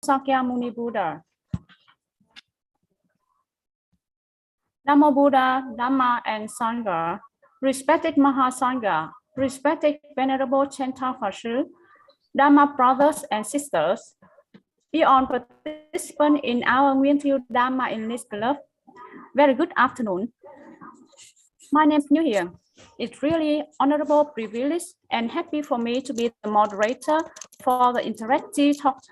Sakyamuni Buddha. Namo Buddha, Dhamma, and Sangha. Respected Mahasangha, respected Venerable Chen Fashi, Dhamma brothers and sisters, beyond participants in our Nguyên Thieu Dhamma English Club, very good afternoon. My name is New here. It's really honorable privilege and happy for me to be the moderator for the interactive talk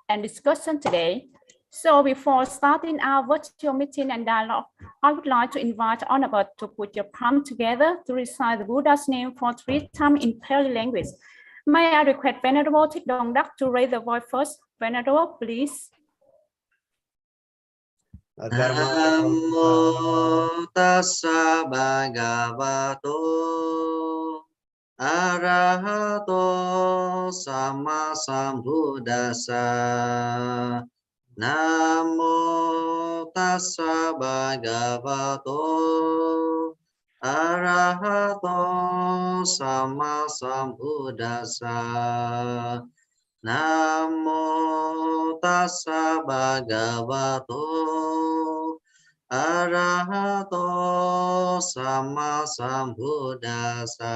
and discussion today. So before starting our virtual meeting and dialogue, I would like to invite Honorable to put your palm together to recite the Buddha's name for 3 times in Pali language. May I request Venerable Thích Đồng Đắc to raise the voice first? Venerable, please. Namo tassa bhagavato arahato sama sambuddhassa. Namo tassa bhagavato arahato sama sambuddhassa. Namo tassa bhagavato arahato sama sambuddhassa.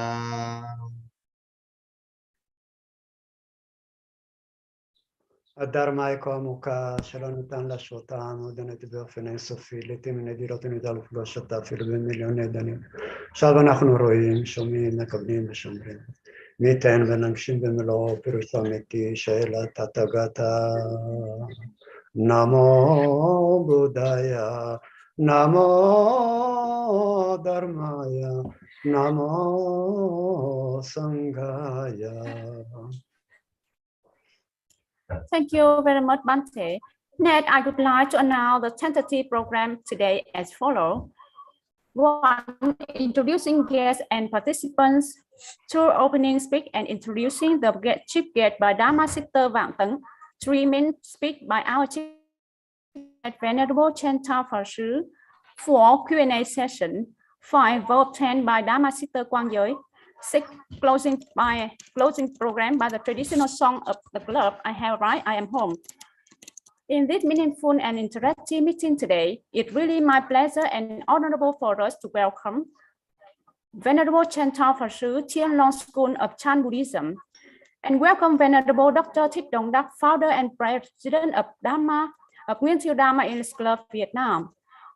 Dharma Muka Shalanitan La Shota, Modernity Finance of Philippine Edirotin Dalf Shota, Philippine Million Dani, Savanachnuroim, Shomi, Nakabim, Shomrin, Mitan, Venanshim Bemelo, Pirusamiti, Shaila Tatagata, Namo Buddhaya, Namo Dharmaya, Namo Sanghaya. Thank you very much, Bante. Next, I would like to announce the tentative program today as follows. 1. Introducing guests and participants. 2. Opening speak and introducing the chief guest by Dharma Sister Vạn Tấn. 3. Main speak by our chief guest, Venerable Chen Fashi. 4. Q&A session. 5. Vote 10 by Dharma Sister Quang Giới. 6. Closing program by the traditional song of the club, I Have Right, I Am Home. In this meaningful and interactive meeting today, it's really my pleasure and honorable for us to welcome Venerable Chen Fashi, Tianlong School of Chan Buddhism, and welcome Venerable Dr. Thích Đồng Đắc, founder and president of Nguyên Thieu Dhamma English Club, Vietnam,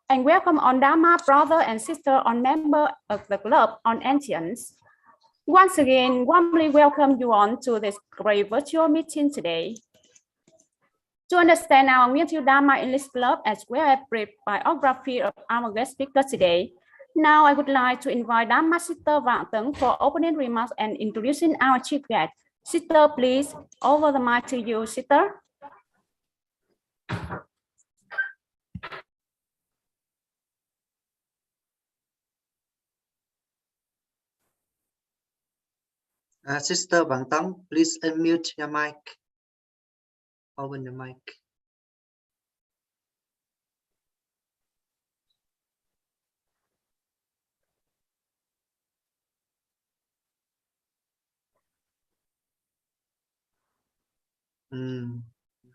and welcome on Dhamma brother and sister on member of the club on Ancients. Once again, warmly welcome you on to this great virtual meeting today. To understand our Nguyên Thieu Dhamma English Club as well as brief biography of our guest speaker today, now I would like to invite Dhamma Sister Vạn Tấn for opening remarks and introducing our chief guest. Sister, please, over the mic to you, Sister. Sister Vạn Tấn, please unmute your mic. Open the mic.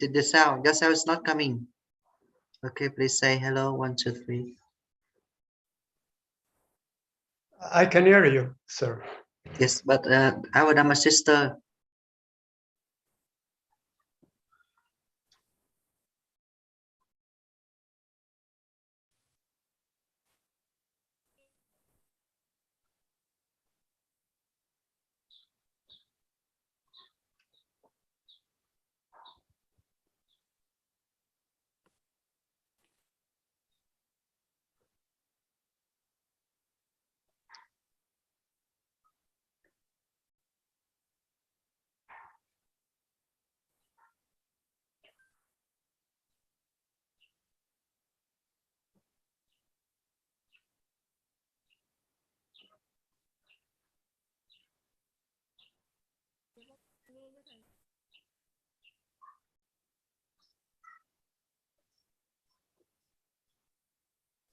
The sound is not coming. Okay, please say hello. 1, 2, 3. I can hear you, sir. Yes, but our Dhamma sister.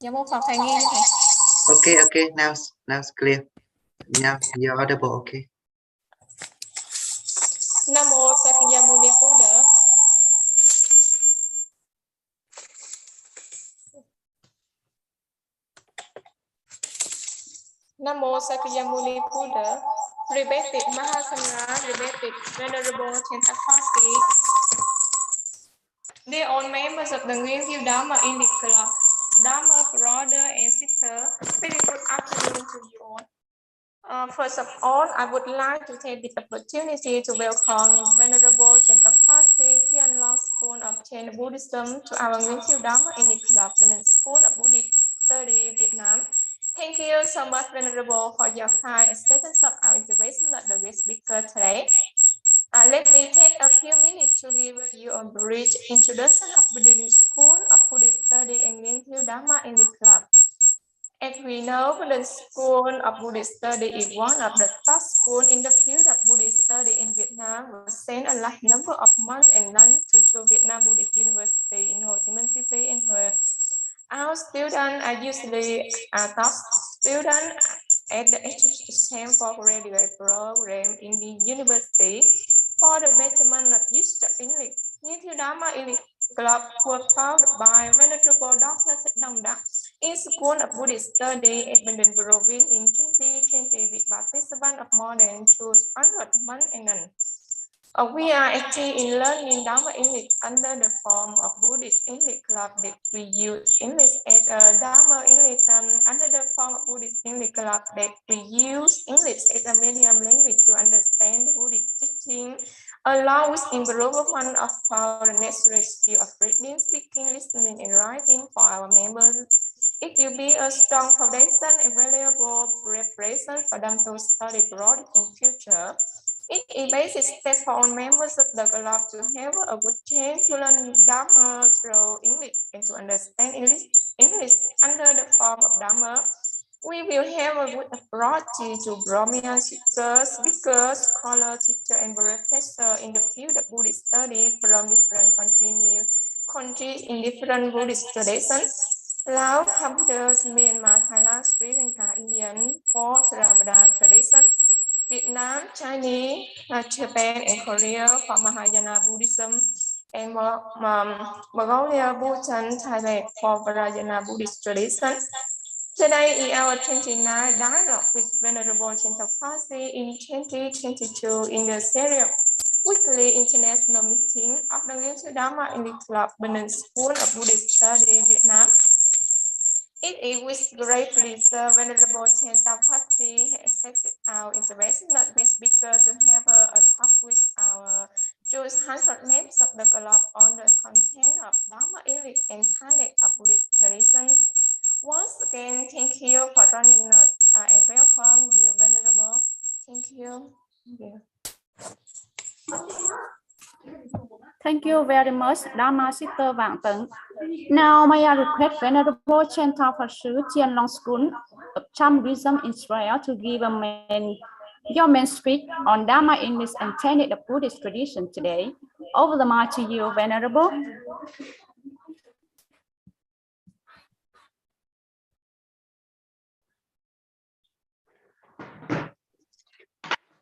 Dạ mô Phật thầy nghe cho thầy. Okay, now it's clear. Now you're audible, okay. Nam mô Sakyamuni Buddha. Namo Sakyamuni Buddha, Rebectic Mahasamra, Rebectic Venerable Chen Fashi, dear all members of the Greenfield Dhamma in the club, Dhamma brother and sister, very good afternoon to you all. First of all, I would like to take this opportunity to welcome Venerable Chen Fashi, Tian Law School of Chen Buddhism to our Greenfield Dhamma in the club, School of Buddhist Study, Vietnam. Thank you so much, Venerable, for your kind acceptance of our invitation as the guest speaker today. Let me take a few minutes to give you a brief introduction of Buddhist School of Buddhist Study and Greenfield Dhamma in the club. As we know, the School of Buddhist Study is one of the top schools in the field of Buddhist study in Vietnam. We send a large number of monks and nuns to Vietnam Buddhist University in Ho Chi Minh City, and where our students are usually top students at the exchange for graduate program in the university for the betterment of youth English. Greenfield Dhamma English Club was founded by Venerable Dr. Dhamma in School of Buddhist Study at Bandung Province in 2020 with participants of more than 200 monks and nuns. We are active in learning Dhamma English under the form of Buddhist English Club that we use English as a Dhamma English under the form of Buddhist English Club that we use English as a medium language to understand Buddhist teaching, along with improvement of our necessary skill of reading, speaking, listening, and writing for our members. It will be a strong foundation and valuable preparation for them to study abroad in future. It is basic step for all members of the club to have a good chance to learn Dhamma through English and to understand English under the form of Dhamma. We will have a good approach to Brahmin teachers, speakers, scholars, teachers, and professors in the field of Buddhist study from different countries in different Buddhist traditions. Laos, Cambodia, Myanmar, Thailand, Sri Lanka, Indian, for Theravada tradition. Vietnam, Chinese, Japan, and Korea for Mahayana Buddhism, and Mongolia, Bhutan, Thailand for Vajrayana Buddhist tradition. Today is our 29th dialogue with Venerable Chen Fashi in 2022 in the series weekly international meeting of the Greenfield Dhamma in the club Bandung School of Buddhist Study, Vietnam. It is with great pleasure Venerable Chen Fashi has accepted our invitation as guest speaker to have a talk with our 200 members of the club on the content of Dhamma English and Tenets of Buddhist traditions. Once again, thank you for joining us and welcome you, Venerable. Thank you. Thank you very much, Dhamma Sister Vạn Tấn. Now, may I request Venerable Chen Fashi, Tian Long School of Chan Buddhism in Israel to give your main speech on Dhamma English and Tenets of Buddhist tradition today. Over the mic to you, Venerable.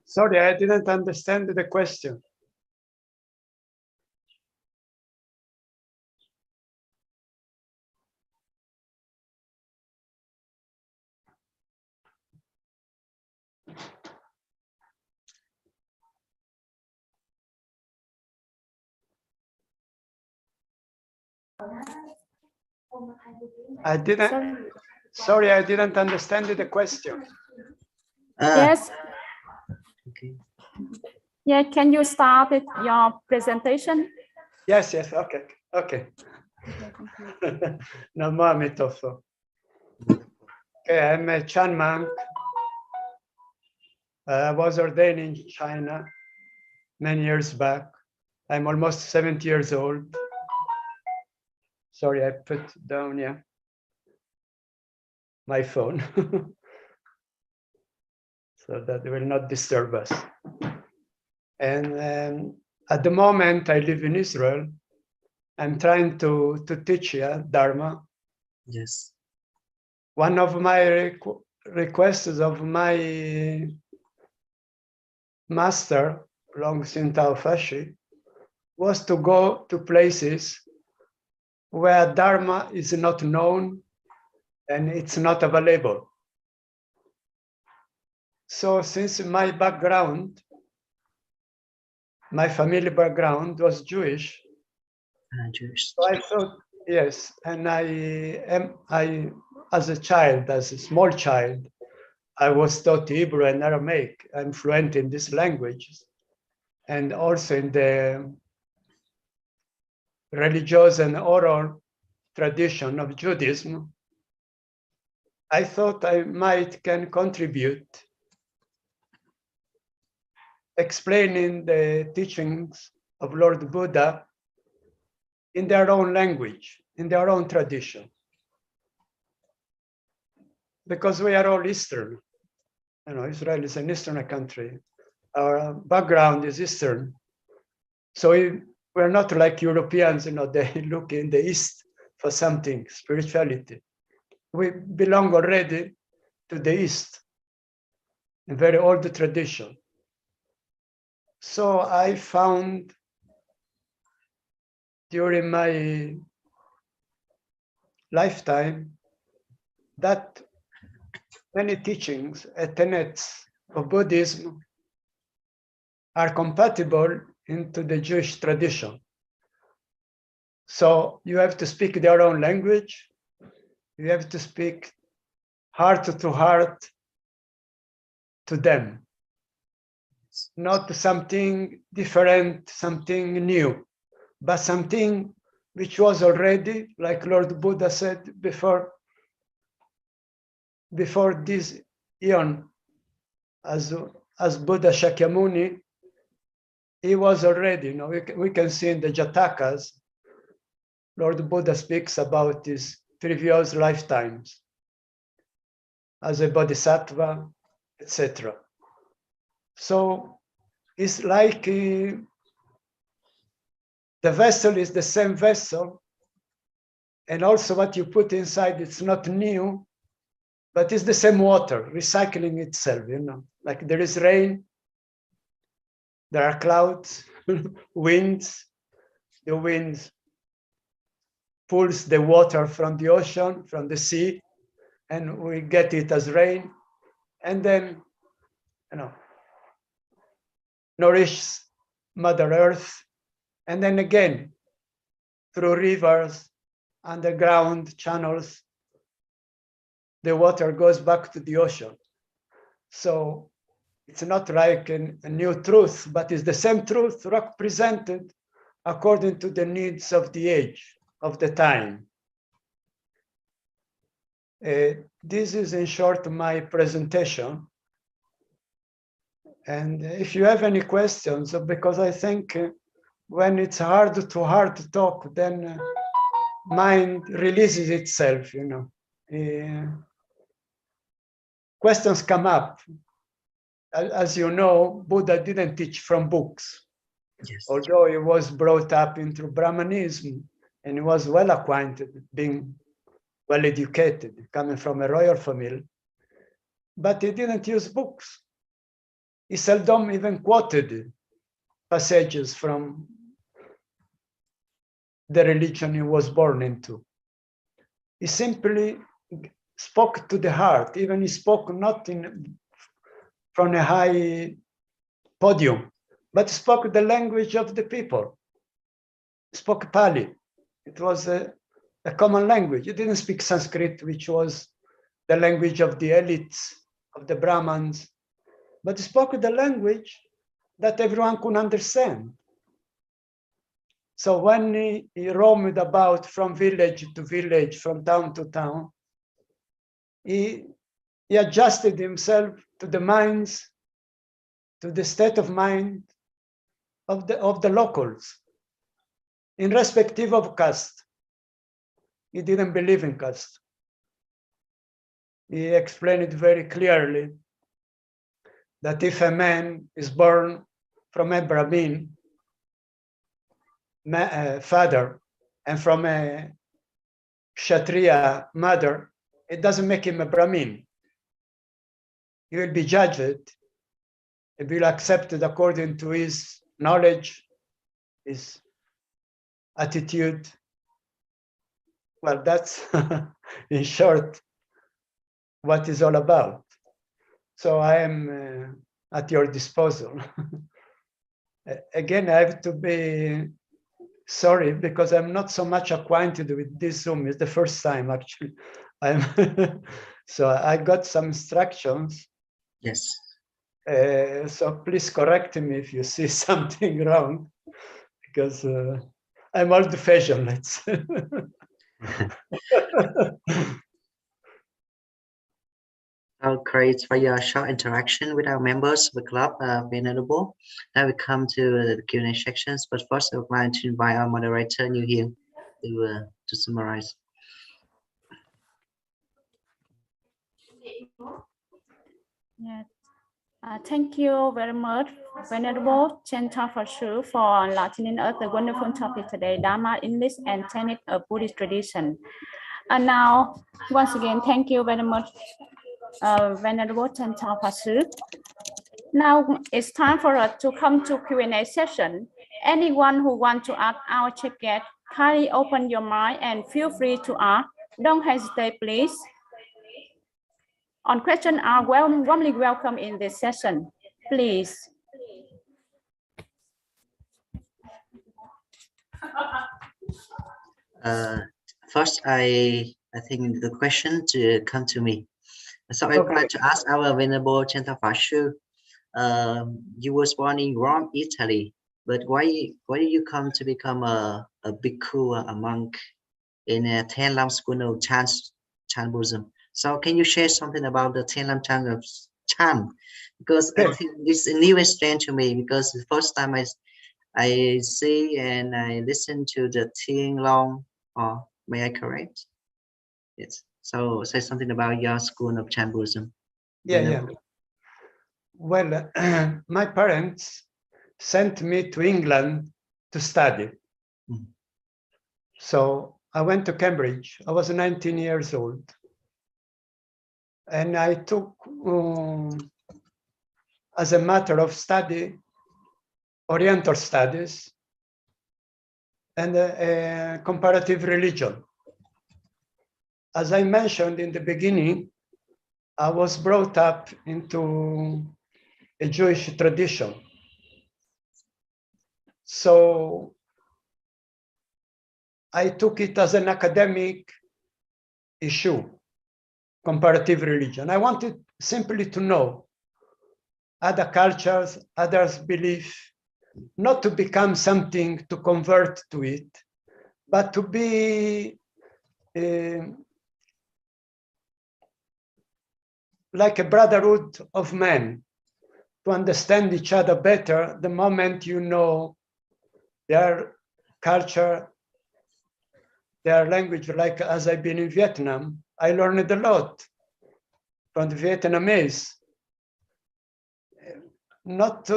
Sorry, I didn't understand the question. Sorry, I didn't understand the question. Yes. Okay. Yeah, can you start with your presentation? Yes, okay. Namo Amitofo. Okay, I'm a Chan monk. I was ordained in China many years back. I'm almost 70 years old. Sorry, I put down my phone so that it will not disturb us. And at the moment, I live in Israel. I'm trying to teach Dharma. Yes. One of my requests of my master, Long Sintao Fashi, was to go to places where Dharma is not known and it's not available. So since my background, my family background was Jewish, Jewish. so I thought, yes, and I, as a child, as a small child, I was taught Hebrew and Aramaic. I'm fluent in these languages, and also in the religious and oral tradition of Judaism. I thought I can contribute explaining the teachings of Lord Buddha in their own language, in their own tradition. Because we are all Eastern. You know, Israel is an Eastern country. Our background is Eastern. So we're not like Europeans, you know, they look in the East for something, spirituality. We belong already to the East, a very old tradition. So I found during my lifetime that many teachings and tenets of Buddhism are compatible into the Jewish tradition. So you have to speak their own language. You have to speak heart to heart to them, not something different, something new, but something which was already, like Lord Buddha said before this eon, as Buddha Shakyamuni, he was already, you know, we can see in the Jatakas, Lord Buddha speaks about his previous lifetimes as a bodhisattva, etc. So it's like the vessel is the same vessel, and also what you put inside, it's not new, but it's the same water, recycling itself, you know, like there is rain, there are clouds, winds, the wind pulls the water from the ocean, from the sea, and we get it as rain, and then, you know, nourishes Mother Earth, and then again, through rivers, underground channels, the water goes back to the ocean. So it's not like a new truth, but it's the same truth represented according to the needs of the age, of the time. This is in short my presentation. And if you have any questions, because I think when it's hard to talk, then mind releases itself, you know. Questions come up. As you know, Buddha didn't teach from books. Yes. Although he was brought up into Brahmanism and he was well acquainted, being well educated, coming from a royal family, but he didn't use books. He seldom even quoted passages from the religion he was born into. He simply spoke to the heart. Even he spoke not from a high podium, but spoke the language of the people. He spoke Pali. It was a common language. He didn't speak Sanskrit, which was the language of the elites, of the Brahmins, but he spoke the language that everyone could understand. So when he roamed about from village to village, from town to town, he adjusted himself to the minds, to the state of mind of the locals, irrespective of caste. He didn't believe in caste. He explained it very clearly that if a man is born from a Brahmin father and from a Kshatriya mother, it doesn't make him a Brahmin. He will be judged. He will be accepted according to his knowledge, his attitude. Well, that's in short what it's all about. So I am at your disposal. Again, I have to be sorry because I'm not so much acquainted with this Zoom. It's the first time actually. So I got some instructions. Yes. So please correct me if you see something wrong, because I'm old-fashioned, let's say. So great for your short interaction with our members of the club, Venerable. Now we come to the Q&A sections, but first I would like to invite our moderator, New Hill, to summarize. Yes. Thank you very much, Venerable Chen Fashi, for enlightening us the wonderful topic today, Dhamma, English, and Tenets of Buddhist tradition. And now, once again, thank you very much, Venerable Chen Fashi. Now it's time for us to come to Q&A session. Anyone who wants to ask our chief guest, kindly open your mind and feel free to ask. Don't hesitate, please. On question are warmly welcome in this session. Please. First, I think the question to come to me. So I would like to ask our Venerable Chen Fashi. You was born in Rome, Italy, but why did you come to become a bhikkhu, a monk in a 10 Lam school of Chan Buddhism? So can you share something about the 10 Lam Chan of Chan? Because I think it's a new experience to me, because the first time I see and I listen to the 10 Long, or may I correct? Yes. So say something about your school of Chan Buddhism. Yeah. Well, my parents sent me to England to study. So I went to Cambridge. I was 19 years old. And I took, as a matter of study, Oriental studies and comparative religion. As I mentioned in the beginning, I was brought up into a Jewish tradition. So I took it as an academic issue, comparative religion. I wanted simply to know other cultures, others' beliefs, not to become something to convert to it, but to be like a brotherhood of men, to understand each other better the moment you know their culture, their language. Like as I've been in Vietnam, I learned a lot from the Vietnamese, not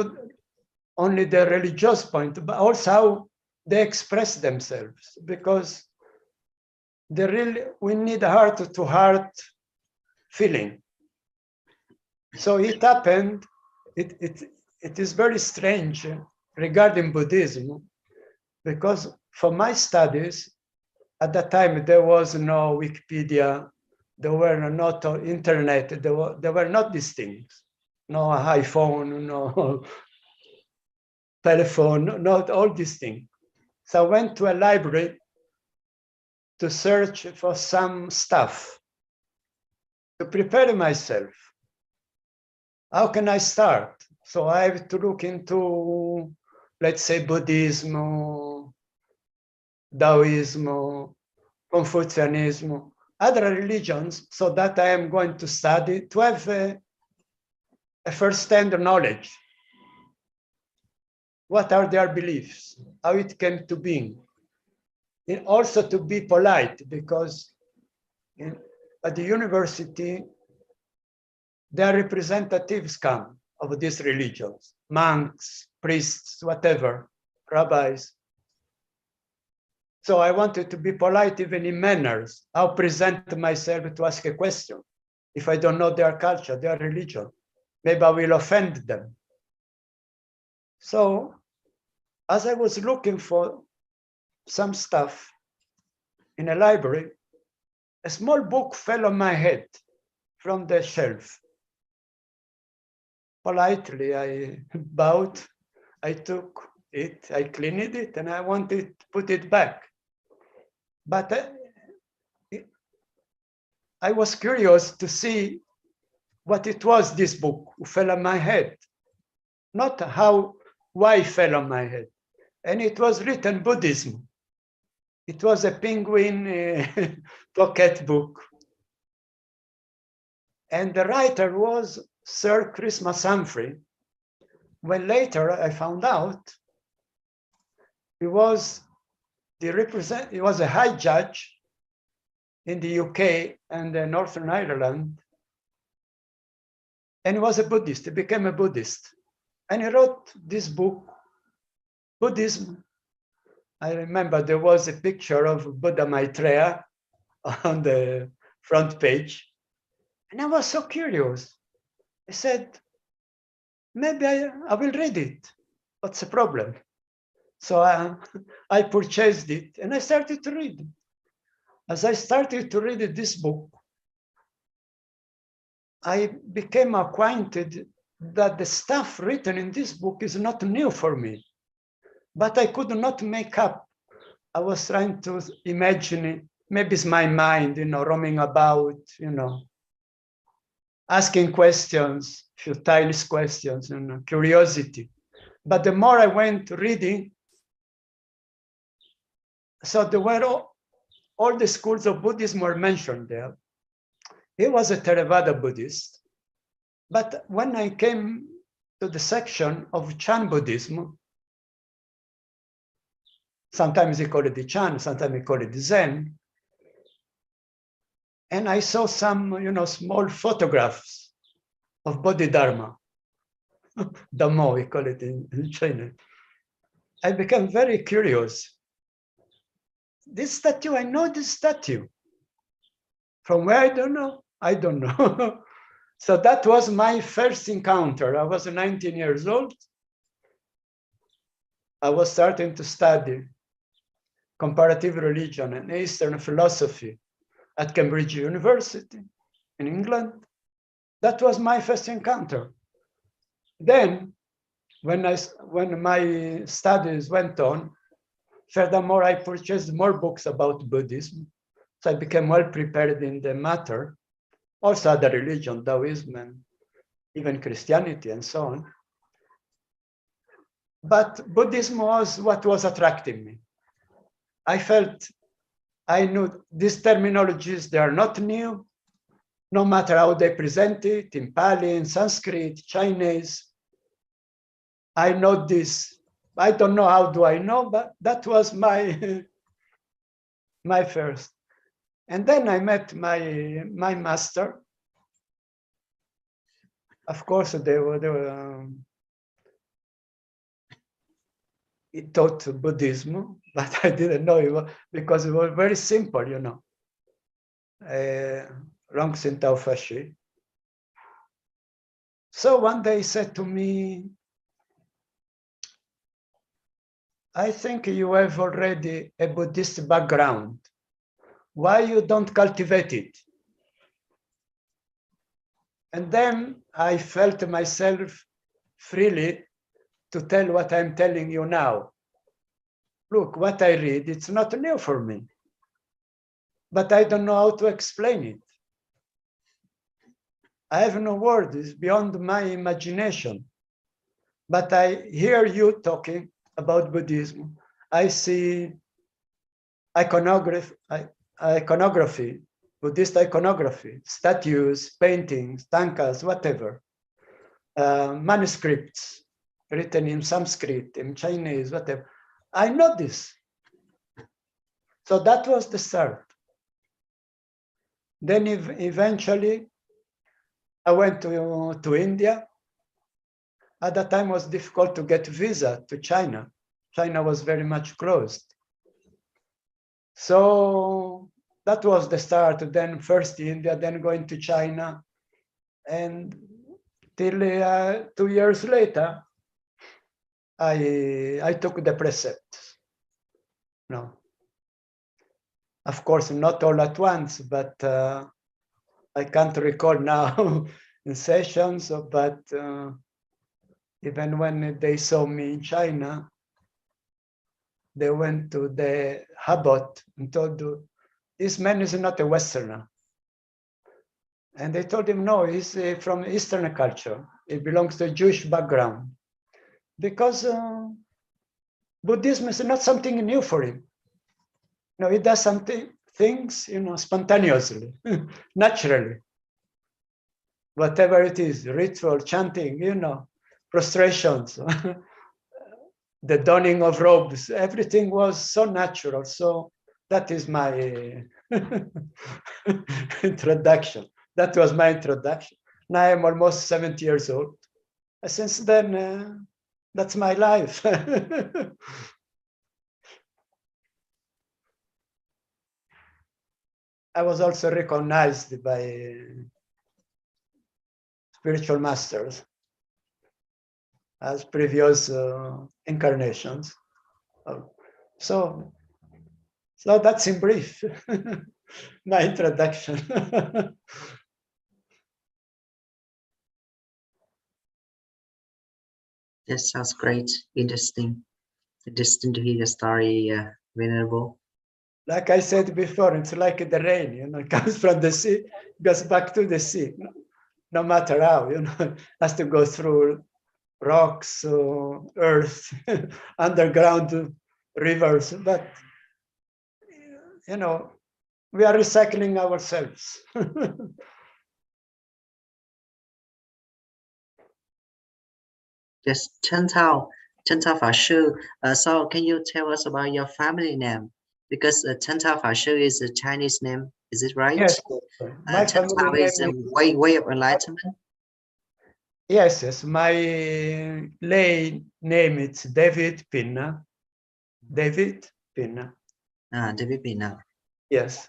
only the religious point, but also how they express themselves, because we need heart-to-heart feeling. So it happened, it is very strange regarding Buddhism, because for my studies, at that time, there was no Wikipedia, there were not internet, there were not these things. No iPhone, no telephone, not all these things. So I went to a library to search for some stuff, to prepare myself. How can I start? So I have to look into, let's say, Buddhism, Taoism, Confucianism, other religions, so that I am going to study, to have a first-hand knowledge. What are their beliefs? How it came to being? And also to be polite, because at the university, their representatives come of these religions, monks, priests, whatever, rabbis. So I wanted to be polite even in manners. I'll present myself to ask a question. If I don't know their culture, their religion, maybe I will offend them. So as I was looking for some stuff in a library, a small book fell on my head from the shelf. politely, I bowed, I took it, I cleaned it, and I wanted to put it back. But I was curious to see what it was, this book, who fell on my head. Not why it fell on my head. And it was written Buddhism. It was a penguin pocket book. And the writer was Sir Christmas Humphrey. When later I found out he was a high judge in the UK and Northern Ireland. And he was a Buddhist. He became a Buddhist. And he wrote this book, Buddhism. I remember there was a picture of Buddha Maitreya on the front page. And I was so curious. I said, maybe I will read it. What's the problem? So I purchased it and I started to read it. As I started to read this book, I became acquainted that the stuff written in this book is not new for me, but I could not make up. I was trying to imagine it. Maybe it's my mind, roaming about, asking questions, futile questions, curiosity. But the more I went reading, so there were all the schools of Buddhism were mentioned there. He was a Theravada Buddhist. But when I came to the section of Chan Buddhism, sometimes they call it the Chan, sometimes they call it the Zen, and I saw some, small photographs of Bodhidharma, Dhamma, we call it in China. I became very curious. This statue, I know this statue. From where, I don't know. So that was my first encounter. I was 19 years old. I was starting to study comparative religion and Eastern philosophy at Cambridge University in England. That was my first encounter. Then, when my studies went on, furthermore, I purchased more books about Buddhism. So I became well prepared in the matter. Also other religion, Taoism, and even Christianity and so on. But Buddhism was what was attracting me. I knew these terminologies, they are not new, no matter how they present it, in Pali, in Sanskrit, Chinese. I know this. I don't know how do I know, but that was my first. And then I met my master. Of course, he taught Buddhism, but I didn't know it because it was very simple, Rong Sin Tao Fashi. So one day he said to me, I think you have already a Buddhist background. Why you don't cultivate it? And then I felt myself freely to tell what I'm telling you now. Look, what I read, it's not new for me, but I don't know how to explain it. I have no words, it's beyond my imagination. But I hear you talking about Buddhism. I see iconography, Buddhist iconography, statues, paintings, tankas, whatever, manuscripts written in Sanskrit, in Chinese, whatever. I know this. So that was the start. Then eventually, I went to India. At that time, it was difficult to get visa to China. China was very much closed. So that was the start. Then first India, then going to China. And till 2 years later, I took the precepts. No. Of course, not all at once, but I can't recall now in sessions, but Even when they saw me in China, they went to the Habot and told, this man is not a Westerner. And they told him, no, he's from Eastern culture. He belongs to a Jewish background. Because Buddhism is not something new for him. No, he does things, spontaneously, naturally. Whatever it is, ritual, chanting, prostrations, the donning of robes, everything was so natural. So that is my introduction. That was my introduction. Now I'm almost 70 years old. Since then, that's my life. I was also recognized by spiritual masters as previous incarnations. So that's in brief my introduction. That sounds great. Interesting to hear your story, Venerable. Like I said before, it's like the rain, it comes from the sea, goes back to the sea. No matter how, has to go through rocks, earth, underground rivers, but we are recycling ourselves. Yes, Chen Tao Fashi. So can you tell us about your family name? Because Chen Tao Fashi is a Chinese name, is it right? Yes, my Chen family Tao name is a way of enlightenment. Yes. My lay name is David Pinna. David Pinna. David Pinna. Yes.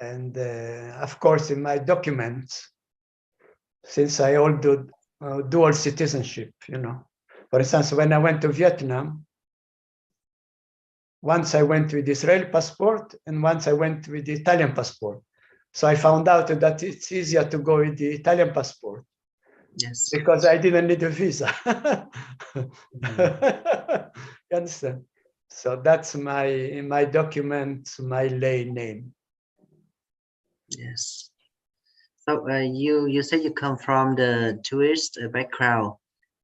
And of course, in my documents, since I hold dual citizenship, For instance, when I went to Vietnam, once I went with Israeli passport and once I went with the Italian passport. So I found out that it's easier to go with the Italian passport. Yes. Because I didn't need a visa. You understand? So that's in my documents, my lay name. Yes. So you said you come from the tourist background.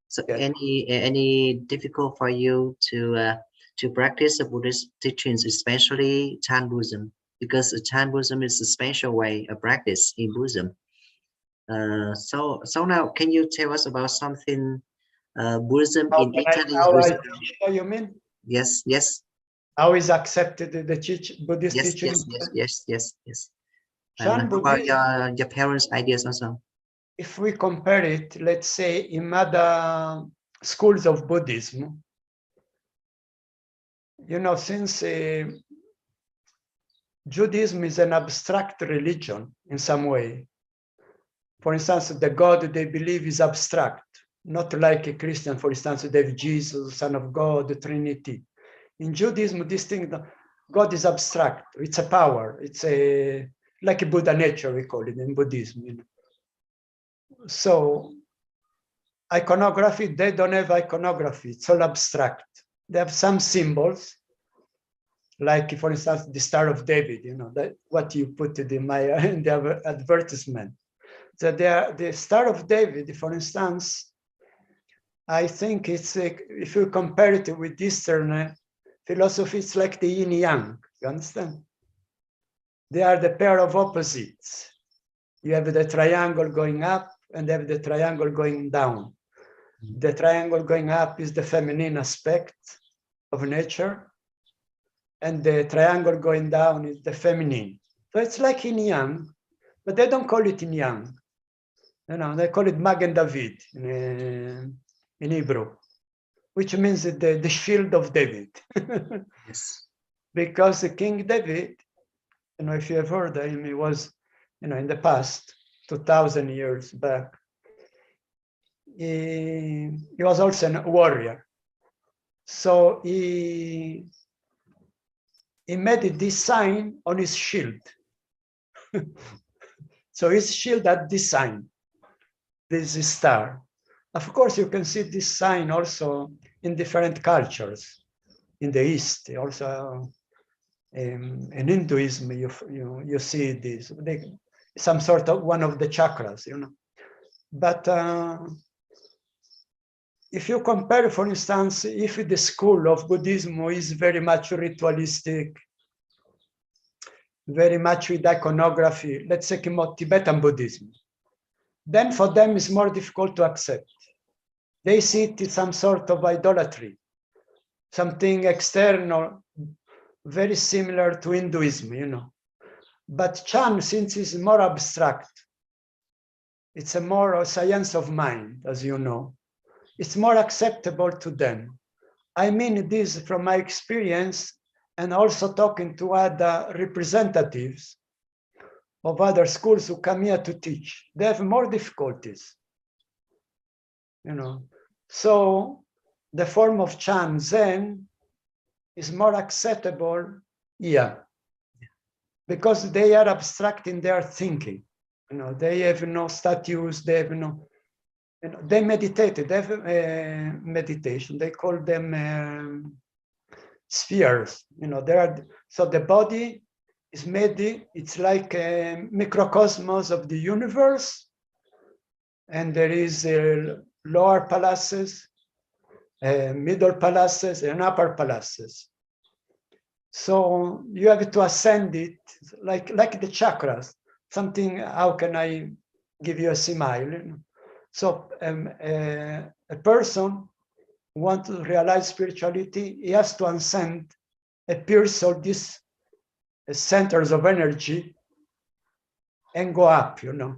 So Yes. any difficult for you to practice the Buddhist teachings, especially Chan Buddhism, because Chan Buddhism is a special way of practice in Buddhism. So now, can you tell us about something Buddhism in Italy? How you mean? Yes. How is accepted the Buddhist teaching? Yes. Chan And how about your parents' ideas also? If we compare it, let's say, in other schools of Buddhism, since Judaism is an abstract religion in some way. For instance, the God they believe is abstract, not like a Christian, for instance, they have Jesus, Son of God, the Trinity. In Judaism, this thing, God is abstract. It's a power. It's like a Buddha nature, we call it in Buddhism. So iconography, they don't have iconography. It's all abstract. They have some symbols, like, for instance, the Star of David, that what you put in in the advertisement. So the Star of David, for instance, I think it's if you compare it with Eastern philosophy, it's like the yin yang. You understand? They are the pair of opposites. You have the triangle going up and have the triangle going down. The triangle going up is the feminine aspect of nature, and the triangle going down is the feminine. So it's like yin yang, but they don't call it yin yang. They call it Magen David in Hebrew, which means the shield of David. Yes. Because King David, if you have heard of him, he was, in the past, 2,000 years back, he was also a warrior. So he made this sign on his shield. So his shield had this sign, this star. Of course, you can see this sign also in different cultures. In the East, also in Hinduism, you see this, some sort of one of the chakras, you know. But if you compare, for instance, if the school of Buddhism is very much ritualistic, very much with iconography, let's say Tibetan Buddhism, then for them it's more difficult to accept. They see it as some sort of idolatry, something external, very similar to Hinduism, you know. But Chan, since it's more abstract, it's a more science of mind, as you know, it's more acceptable to them. I mean this from my experience and also talking to other representatives of other schools who come here to teach. They have more difficulties, you know. So the form of Chan Zen is more acceptable here because they are abstract in their thinking. You know, they have no statues, they have no, you know, they meditate, they have meditation, they call them spheres, you know, there are, so the body is made, it's like a microcosmos of the universe, and there is lower palaces, middle palaces, and upper palaces. So you have to ascend it like the chakras, something, how can I give you a simile? So a person who wants to realize spirituality, he has to ascend a pierce of these centers of energy and go up, you know.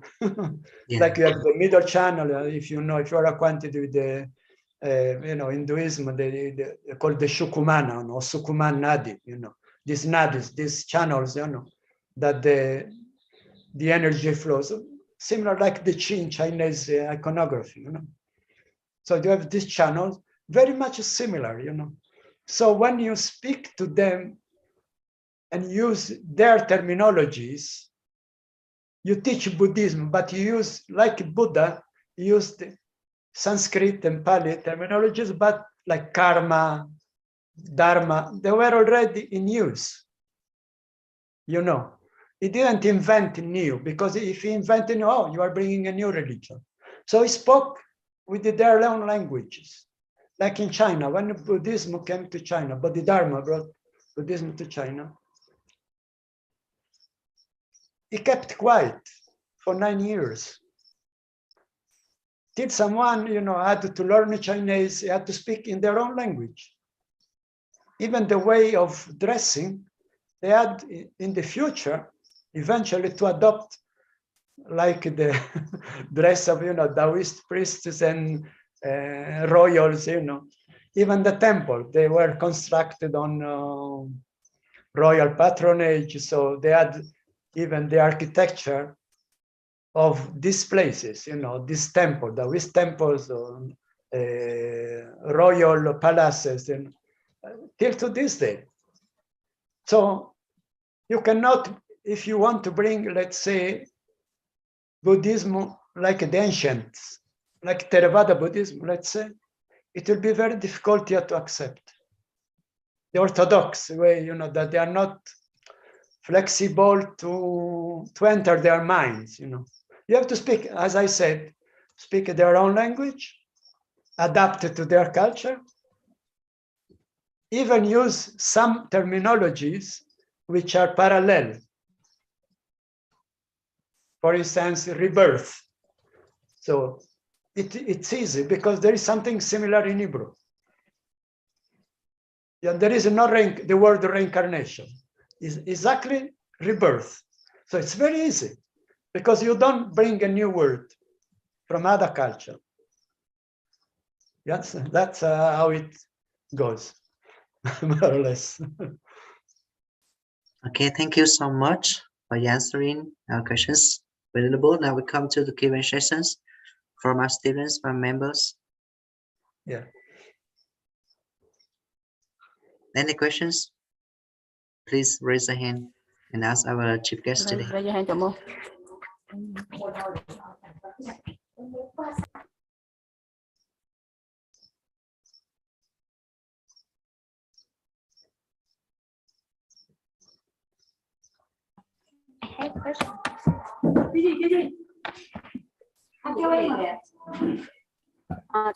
Yeah. Like you have the middle channel, if you know, if you're acquainted with the, you know, Hinduism, they call the Shukumana or Sukuman Nadi, you know, these nadis, these channels, you know, that the energy flows, similar like the Qin Chinese iconography, you know. So you have these channels, very much similar, you know. So when you speak to them and use their terminologies, you teach Buddhism, but you use, like Buddha, you use the Sanskrit and Pali terminologies, but like karma, dharma, they were already in use, you know. He didn't invent new, because if he invented, oh, you are bringing a new religion. So he spoke with their own languages. Like in China, when Buddhism came to China, Bodhidharma brought Buddhism to China, he kept quiet for 9 years. Till someone, you know, had to learn Chinese, he had to speak in their own language. Even the way of dressing, they had in the future, eventually to adopt like the dress of, you know, Taoist priests and royals, you know. Even the temple, they were constructed on royal patronage, so they had even the architecture of these places, you know, this temple, Taoist temples, royal palaces, and till to this day. So you cannot, if you want to bring, let's say, Buddhism like the ancients, like Theravada Buddhism, let's say, it will be very difficult here to accept. The orthodox way, you know, that they are not flexible to enter their minds, you know. You have to speak, as I said, speak their own language, adapt it to their culture, even use some terminologies which are parallel. For instance, rebirth. So it's easy because there is something similar in Hebrew. Yeah, there is no the word reincarnation. Is exactly rebirth. So it's very easy because you don't bring a new word from other culture. Yes, that's how it goes, more or less. Okay, thank you so much for answering our questions. Available. Now we come to the Q&A sessions from our students, from members. Yeah. Any questions? Please raise a hand and ask our chief guest today. Raise your hand, Tomo. have question.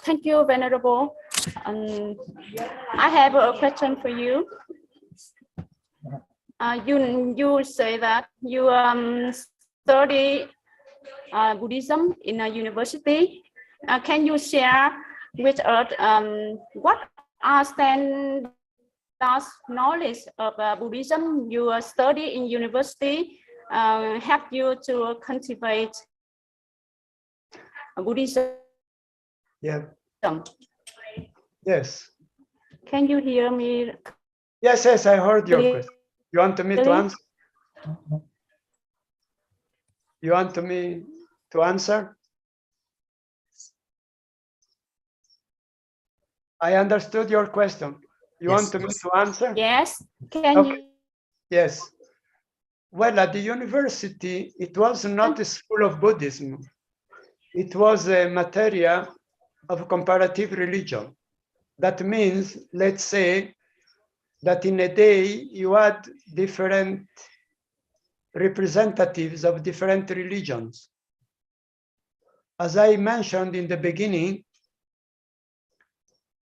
Thank you, Venerable. I have a question for you. You say that you study Buddhism in a university. Can you share with us what are standard knowledge of Buddhism you study in university help you to cultivate Buddhism? Yeah. Yes. Can you hear me? Yes, yes, I heard your question. You want me to answer? You want me to answer? I understood your question. You Yes. want me to answer? Yes. Can Okay. you? Yes. Well, at the university, it was not a school of Buddhism. It was a materia of comparative religion. That means, let's say, that in a day you had different representatives of different religions. As I mentioned in the beginning,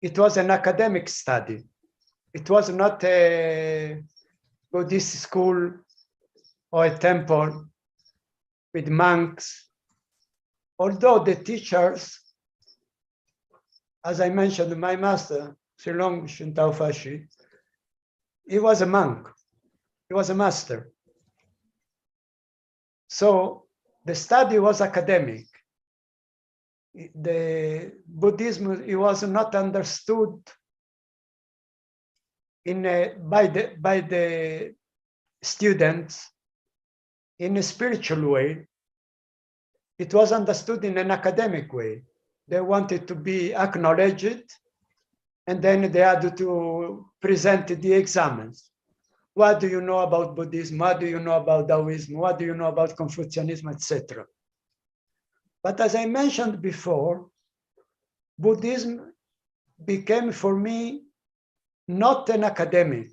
it was an academic study. It was not a Buddhist school or a temple with monks. Although the teachers, as I mentioned, my master, Srilong Shintao Fashi, he was a monk. He was a master. So the study was academic. The Buddhism, it was not understood by the students in a spiritual way. It was understood in an academic way. They wanted to be acknowledged, and then they had to present the examens. What do you know about Buddhism? What do you know about Taoism? What do you know about Confucianism, etc.? But as I mentioned before, Buddhism became for me not an academic,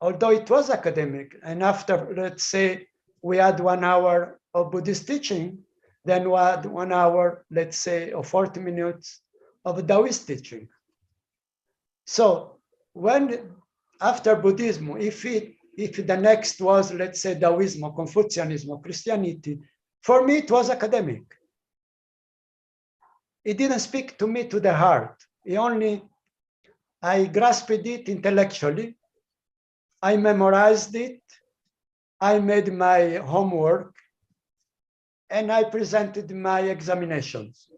although it was academic. And after, let's say, we had 1 hour of Buddhist teaching, then we had 1 hour, let's say, or 40 minutes of Taoist teaching. So when after Buddhism, if the next was, let's say, Taoism or Confucianism or Christianity, for me it was academic. It didn't speak to me to the heart. I grasped it intellectually. I memorized it. I made my homework, and I presented my examinations.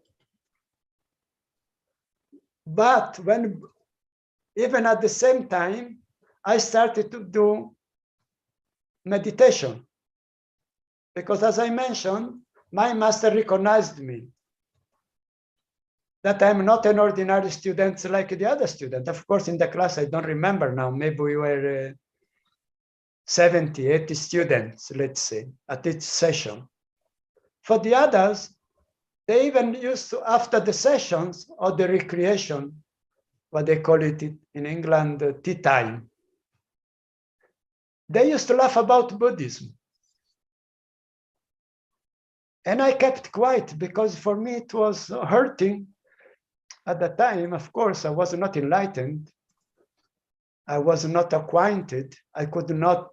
But even at the same time, I started to do meditation, because as I mentioned, my master recognized me, that I'm not an ordinary student like the other student. Of course, in the class, I don't remember now, maybe we were 70, 80 students, let's say, at each session. For the others, they even used to, after the sessions or the recreation, what they call it in England, tea time, they used to laugh about Buddhism. And I kept quiet, because for me it was hurting. At the time, of course, I was not enlightened. I was not acquainted. I could not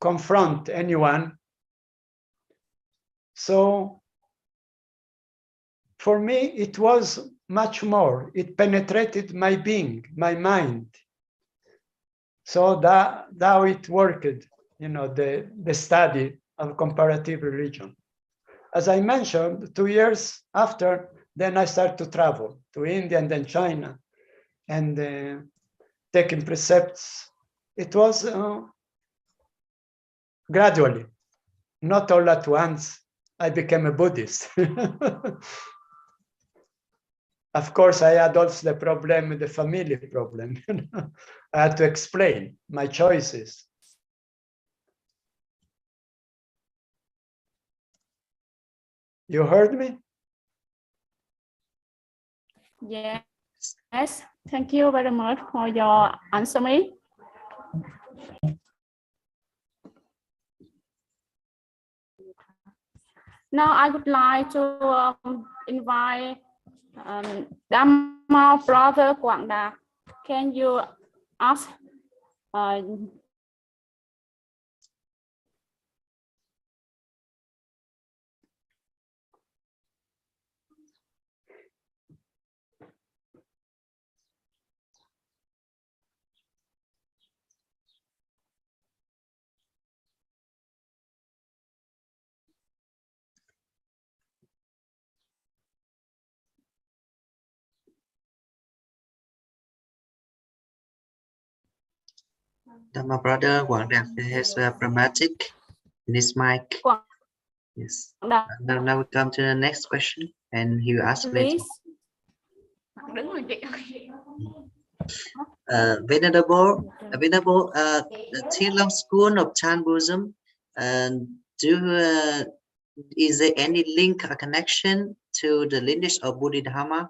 confront anyone. So for me, it was much more. It penetrated my being, my mind. So that how it worked, the study of comparative religion. As I mentioned, 2 years after, then I started to travel to India and then China, and taking precepts. It was gradually, not all at once, I became a Buddhist. Of course, I had also the problem, the family problem. I had to explain my choices. You heard me? Yes. Thank you very much for your answer me. Now I would like to invite Dhamma brother Quảng Đạt. Can you ask My brother Quảng Đạt has a problematic in his mic. Quảng Yes. Đạt, Now we come to the next question, and he will ask later. please? Venerable, Thiên Long School of Chan Buddhism, is there any link or connection to the lineage of Buddha Dhamma,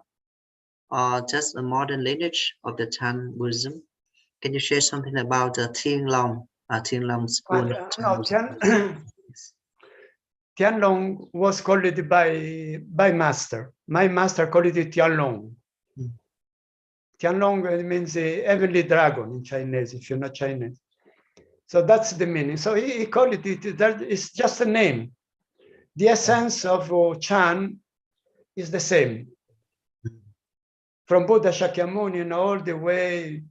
or just a modern lineage of the Chan Buddhism? Can you share something about the Thiên Long School of Chan Buddhism? Tianlong was called by master. My master called it Tianlong. Tianlong means the heavenly dragon in Chinese, if you're not Chinese. So that's the meaning. So he called it, that is just a name. The essence of Chan is the same. From Buddha Shakyamuni all the way,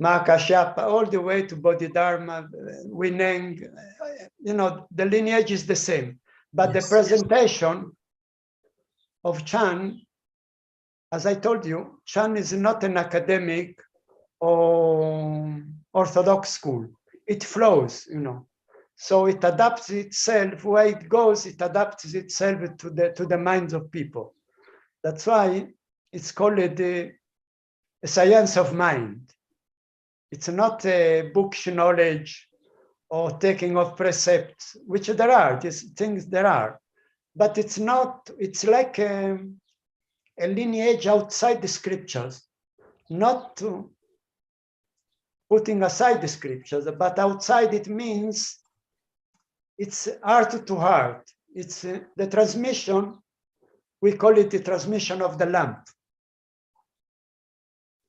Mahakashyapa, all the way to Bodhidharma, Wineng, the lineage is the same. But the presentation of Chan, as I told you, Chan is not an academic or orthodox school. It flows, So it adapts itself, where it goes, it adapts itself to the minds of people. That's why it's called a science of mind. It's not a bookish knowledge or taking of precepts, which there are, these things there are. But it's not, it's like a lineage outside the scriptures, not putting aside the scriptures, but outside it means it's heart to heart. It's the transmission, we call it the transmission of the lamp.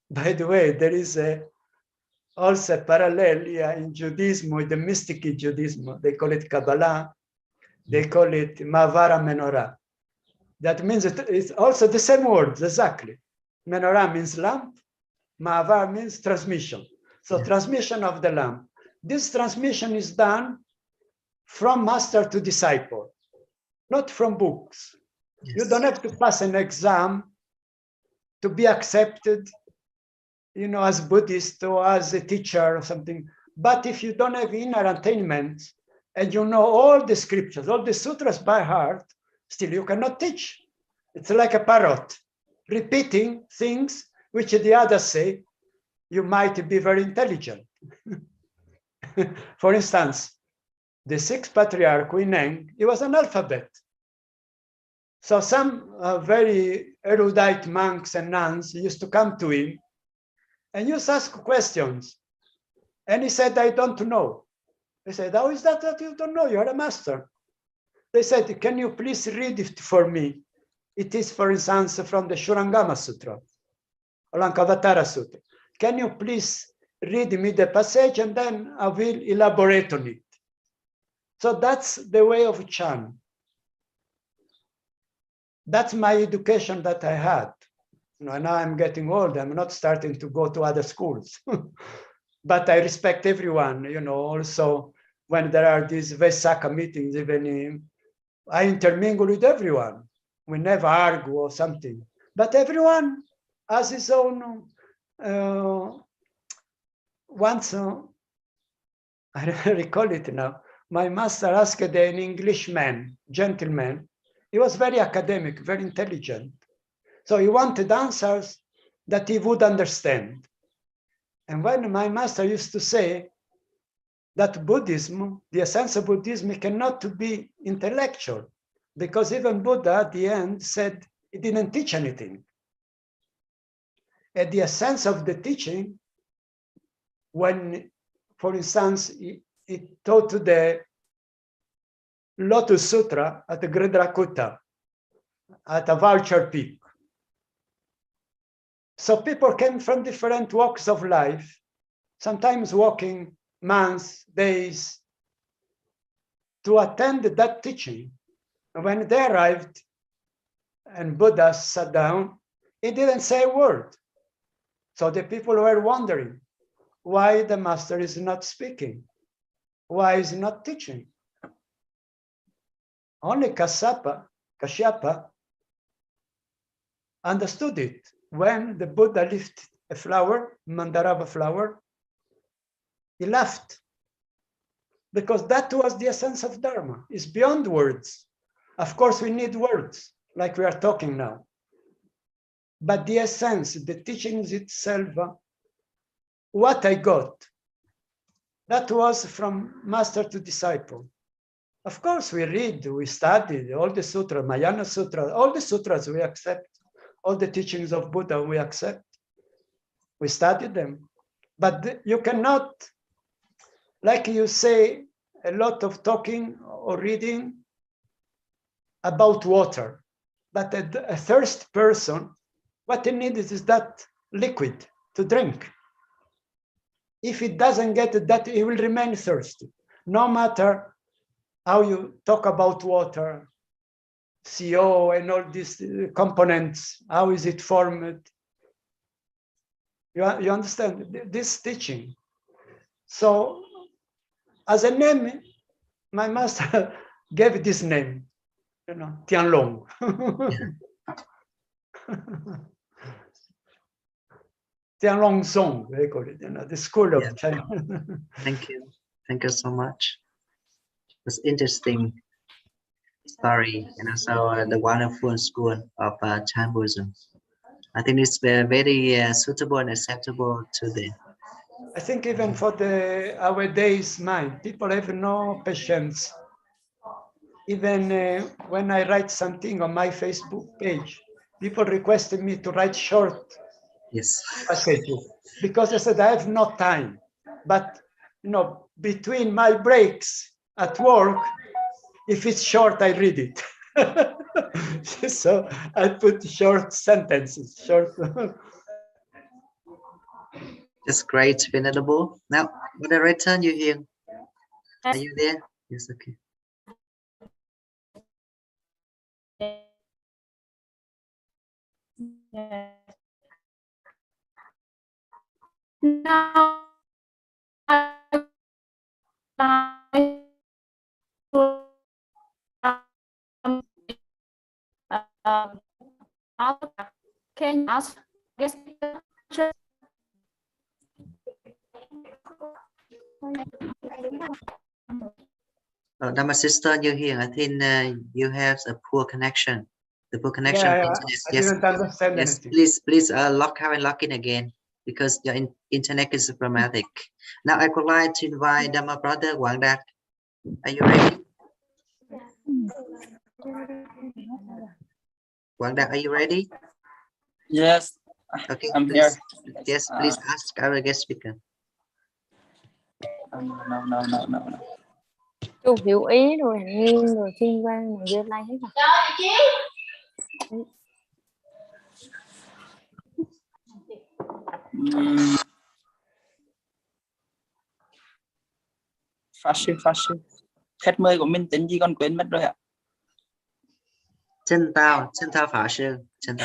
By the way, there is also a parallel in Judaism with the mystic Judaism. They call it Kabbalah. They call it Mavara Menorah. That means it's also the same word, exactly. Menorah means lamp. Mavar means transmission. So transmission of the lamp. This transmission is done from master to disciple, not from books. Yes. You don't have to pass an exam to be accepted, as Buddhist or as a teacher or something. But if you don't have inner attainment and you know all the scriptures, all the sutras by heart, still you cannot teach. It's like a parrot, repeating things which the others say. You might be very intelligent. For instance, the sixth patriarch, Wineng, he was an alphabet. So some very erudite monks and nuns used to come to him and used to ask questions. And he said, I don't know. They said, how is that you don't know? You're a master. They said, can you please read it for me? It is, for instance, from the Shurangama Sutra, Alankavatara Sutra. Can you please read me the passage and then I will elaborate on it. So that's the way of Chan. That's my education that I had. Now I'm getting old. I'm not starting to go to other schools. But I respect everyone, also when there are these Vesaka meetings, even I intermingle with everyone. We never argue or something. But everyone has his own, once, I recall it now, my master asked an Englishman, gentleman. He was very academic, very intelligent. So he wanted answers that he would understand. And when my master used to say that Buddhism, the essence of Buddhism cannot be intellectual, because even Buddha at the end said he didn't teach anything. And the essence of the teaching, when, for instance, he taught Lotus Sutra at the Gridrakuta, at a Vulture Peak. So people came from different walks of life, sometimes walking months, days, to attend that teaching. When they arrived and Buddha sat down, he didn't say a word. So the people were wondering why the master is not speaking, why is he not teaching. Only Kashyapa understood it. When the Buddha lifted a flower, Mandarava flower, he laughed, because that was the essence of Dharma. It's beyond words. Of course, we need words, like we are talking now. But the essence, the teachings itself, what I got, that was from master to disciple. Of course, we read, we studied all the sutras, Mahayana Sutra, all the sutras we accept, all the teachings of Buddha we accept. We studied them. But you cannot, like you say, a lot of talking or reading about water. But a thirst person, what he needs is that liquid to drink. If he doesn't get that, he will remain thirsty. No matter how you talk about water, CO and all these components, how is it formed? You understand this teaching. So as a name, my master gave this name, Tianlong. Tianlong Song, they call it, the school of China. Thank you. Thank you so much. It's interesting story, and also the wonderful school of Chan Buddhism. I think it's very suitable and acceptable to them. I think even for our days mind, people have no patience. Even when I write something on my Facebook page, people requested me to write short passages, because I said I have no time. But between my breaks at work, if it's short, I read it. So I put short sentences, short. That's great, Venerable. Now, moderator, you here? Are you there? Yes, okay. Now, can you ask guest speaker? Dhamma sister, you here? I think you have a poor connection. The poor connection. Yeah, internet. I didn't understand anything. Please log out and log in again, because your internet is problematic. Now I would like to invite Dhamma brother Wang Dat. Are you ready? Wang Dat, are you ready? Yes. Okay, I'm please, here. Yes, please ask our guest speaker. No. Chú hiểu ý rồi, nghiêng rồi, thiên quan rồi, giơ tay hết rồi. Fashi. Khách mời của mình tính gì con quên mất rồi ạ? Chen Tao Fashi. Chen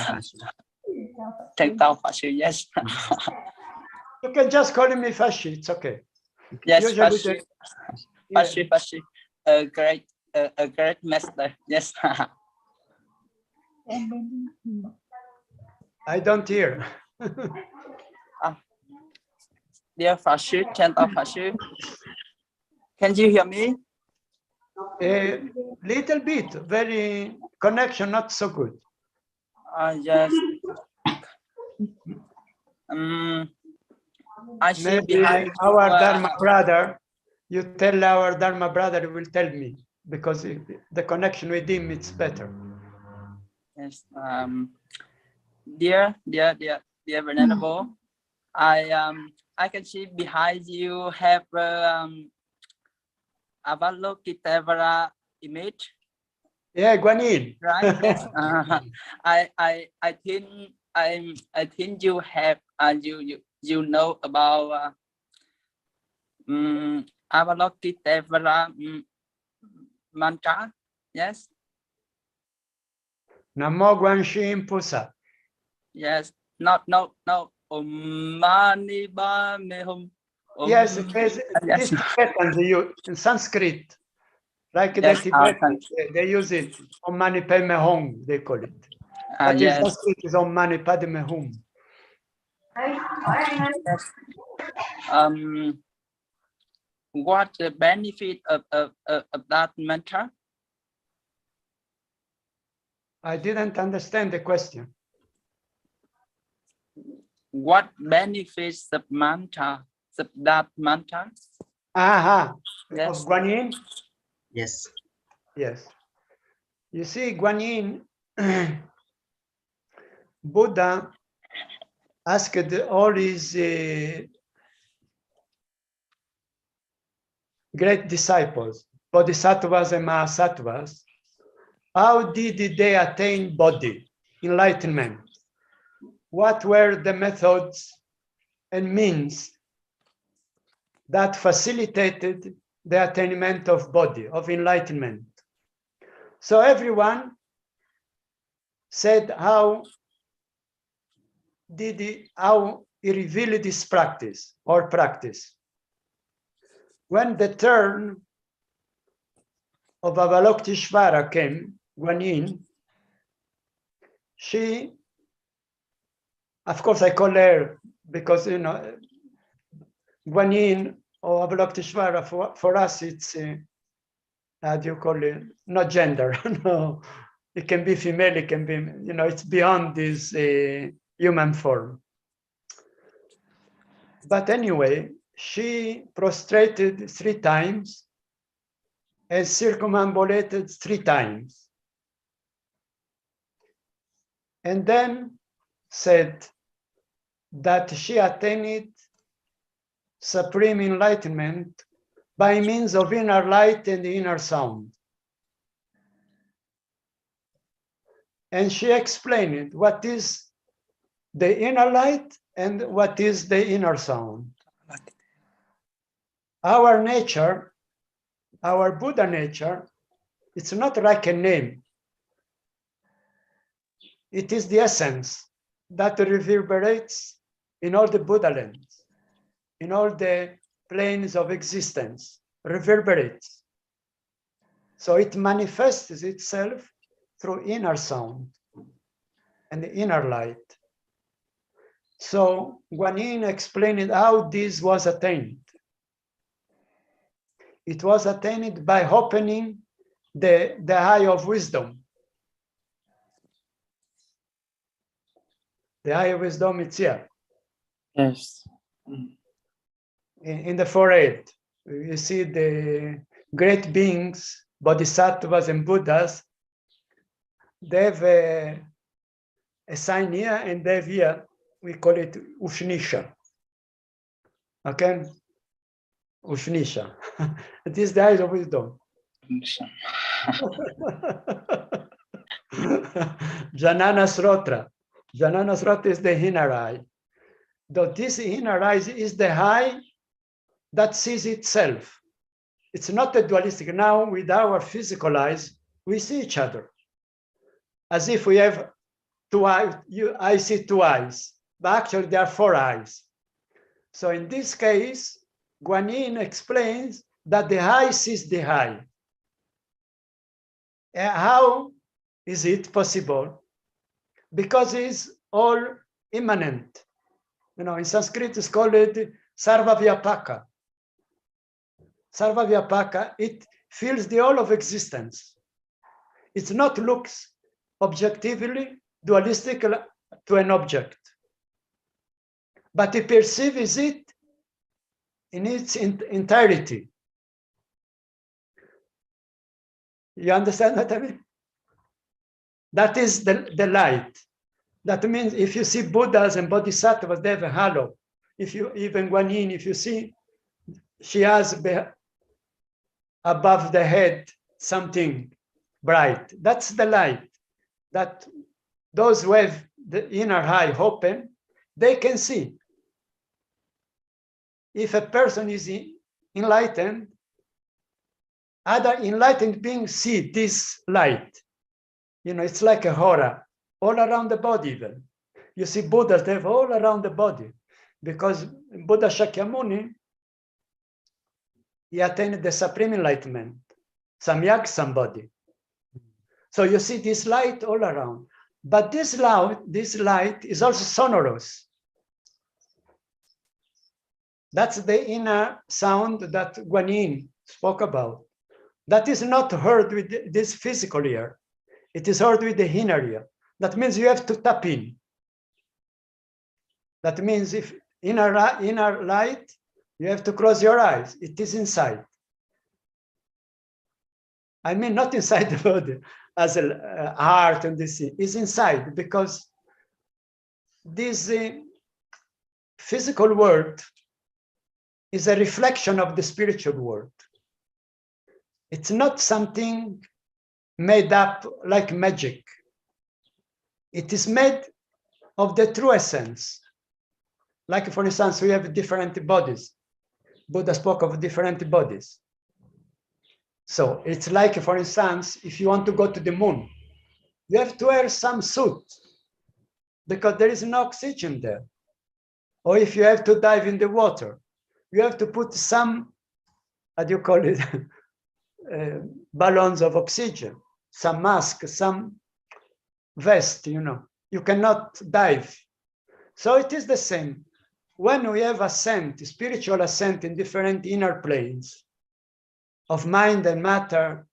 Tao Fashi, yes. You can just call me Fashi, it's okay. Yes, Usually Fashi. A great master, yes. I don't hear. Dear Fashi, Chen Tao Fashi, can you hear me? A little bit, very connection, not so good. Yes. I see Maybe behind our you, Dharma brother, you tell our Dharma brother, he will tell me, because the connection with him, it's better. Yes. Dear Venerable, I can see behind you have Avalokitevara image, Yeah, Guanyin. right? Yes. I think you have you know about Avalokiteshvara mantra. Yes. Namo Guanxin Pusa. Yes. No. Mani ba me hum. Yes, this Tibetans they use in Sanskrit, like the Tibetans, they use it. Om Mani Padme Hum, they call it. But in Sanskrit is Om Mani Padme Hum. What the benefit of that mantra? I didn't understand the question. What benefits the mantra? That mantra? Aha. Yes. Of Guanyin? Yes. Yes. You see, Guanyin, Buddha asked all his great disciples, Bodhisattvas and Mahasattvas, how did they attain body, enlightenment? What were the methods and means that facilitated the attainment of body, of enlightenment? So everyone said how he revealed this practice or practice. When the turn of Avalokiteshvara came, Guanyin, she, of course I call her because, you know, Guanyin or Avalokiteshvara for us, it's, how do you call it? Not gender, no. It can be female, it can be, you know, it's beyond this human form. But anyway, she prostrated 3 times and circumambulated 3 times. And then said that she attained supreme enlightenment by means of inner light and inner sound. And she explained what is the inner light and what is the inner sound. Our nature, our Buddha nature, it's not like a name. It is the essence that reverberates in all the Buddha lands, in all the planes of existence, reverberates. So it manifests itself through inner sound and the inner light. So Guanyin explained how this was attained. It was attained by opening the eye of wisdom. The eye of wisdom is here. Yes. In the forehead. You see the great beings, bodhisattvas and Buddhas, they have a sign here and they have here, we call it Ushnisha. Okay? Ushnisha. It is the eyes of wisdom. Janana Srotra. Janana Srotra is the inner eye. Though this inner eye is the eye that sees itself. It's not a dualistic. Now, with our physical eyes, we see each other. As if we have 2 eyes. I see 2 eyes, but actually there are 4 eyes. So in this case, Guanyin explains that the eye sees the eye. How is it possible? Because it's all immanent. You know, in Sanskrit it's called Sarva Vyapaka. Sarva Vyapaka, it fills the whole of existence. It's not looks objectively dualistic to an object, but it perceives it in its entirety. You understand what I mean? That is the light. That means if you see Buddhas and Bodhisattvas, they have a halo. If you, even Guanyin, if you see, she has above the head something bright. That's the light that those who have the inner eye open, they can see. If a person is enlightened, other enlightened beings see this light. You know, it's like a aura all around the body even. You see Buddhas, they have all around the body, because Buddha Shakyamuni, he attained the supreme enlightenment, Samyak Sambodhi. So you see this light all around. But this light is also sonorous. That's the inner sound that Guanyin spoke about. That is not heard with this physical ear. It is heard with the inner ear. That means you have to tap in. That means if inner light, you have to close your eyes. It is inside. I mean, not inside the body as a heart and this is inside, because this physical world is a reflection of the spiritual world. It's not something made up like magic. It is made of the true essence. Like, for instance, we have different bodies. Buddha spoke of different bodies. So it's like, for instance, if you want to go to the moon, you have to wear some suit because there is no oxygen there. Or if you have to dive in the water, you have to put some, how do you call it, balloons of oxygen, some mask, some vest, you know. You cannot dive. So it is the same. When we have ascent, spiritual ascent in different inner planes of mind and matter,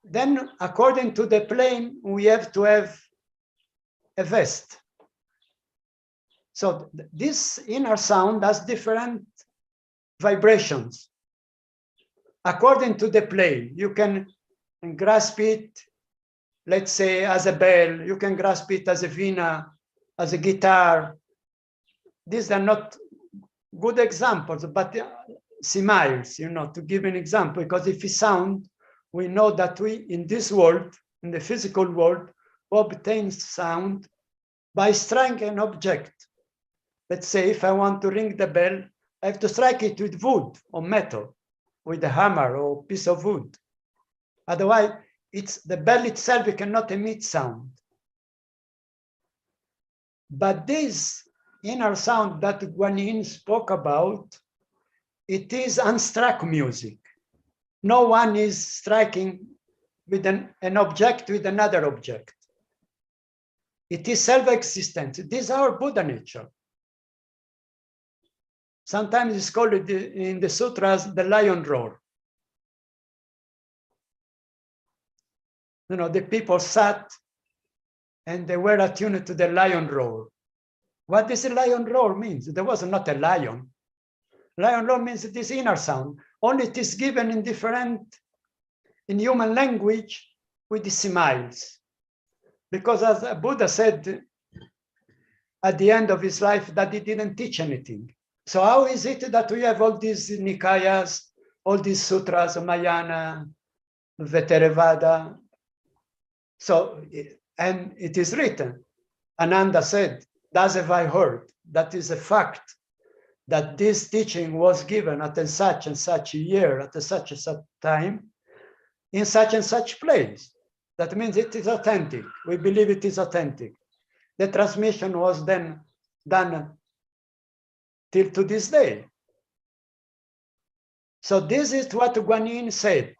then according to the plane, we have to have a vest. So this inner sound has different vibrations. According to the plane, you can grasp it, let's say, as a bell, you can grasp it as a vina, as a guitar. These are not good examples, but similes, you know, to give an example, because if we sound, we know that we, in this world, in the physical world, obtain sound by striking an object. Let's say if I want to ring the bell, I have to strike it with wood or metal, with a hammer or piece of wood. Otherwise, it's the bell itself, it cannot emit sound. But this inner sound that Guanyin spoke about, it is unstruck music. No one is striking with an object with another object. It is self-existent. This is our Buddha nature. Sometimes it's called in the sutras the lion roar. You know, the people sat and they were attuned to the lion roar. What does a lion roar means? There was not a lion. Lion roar means this inner sound. Only it is given in human language with the similes. Because as Buddha said at the end of his life that he didn't teach anything. So how is it that we have all these Nikayas, all these sutras, Mahayana, Theravada? So, and it is written, Ananda said, thus have I heard. That is a fact, that this teaching was given at such and such a year, at such and such time, in such and such place. That means it is authentic. We believe it is authentic. The transmission was then done till to this day. So this is what Guanyin said,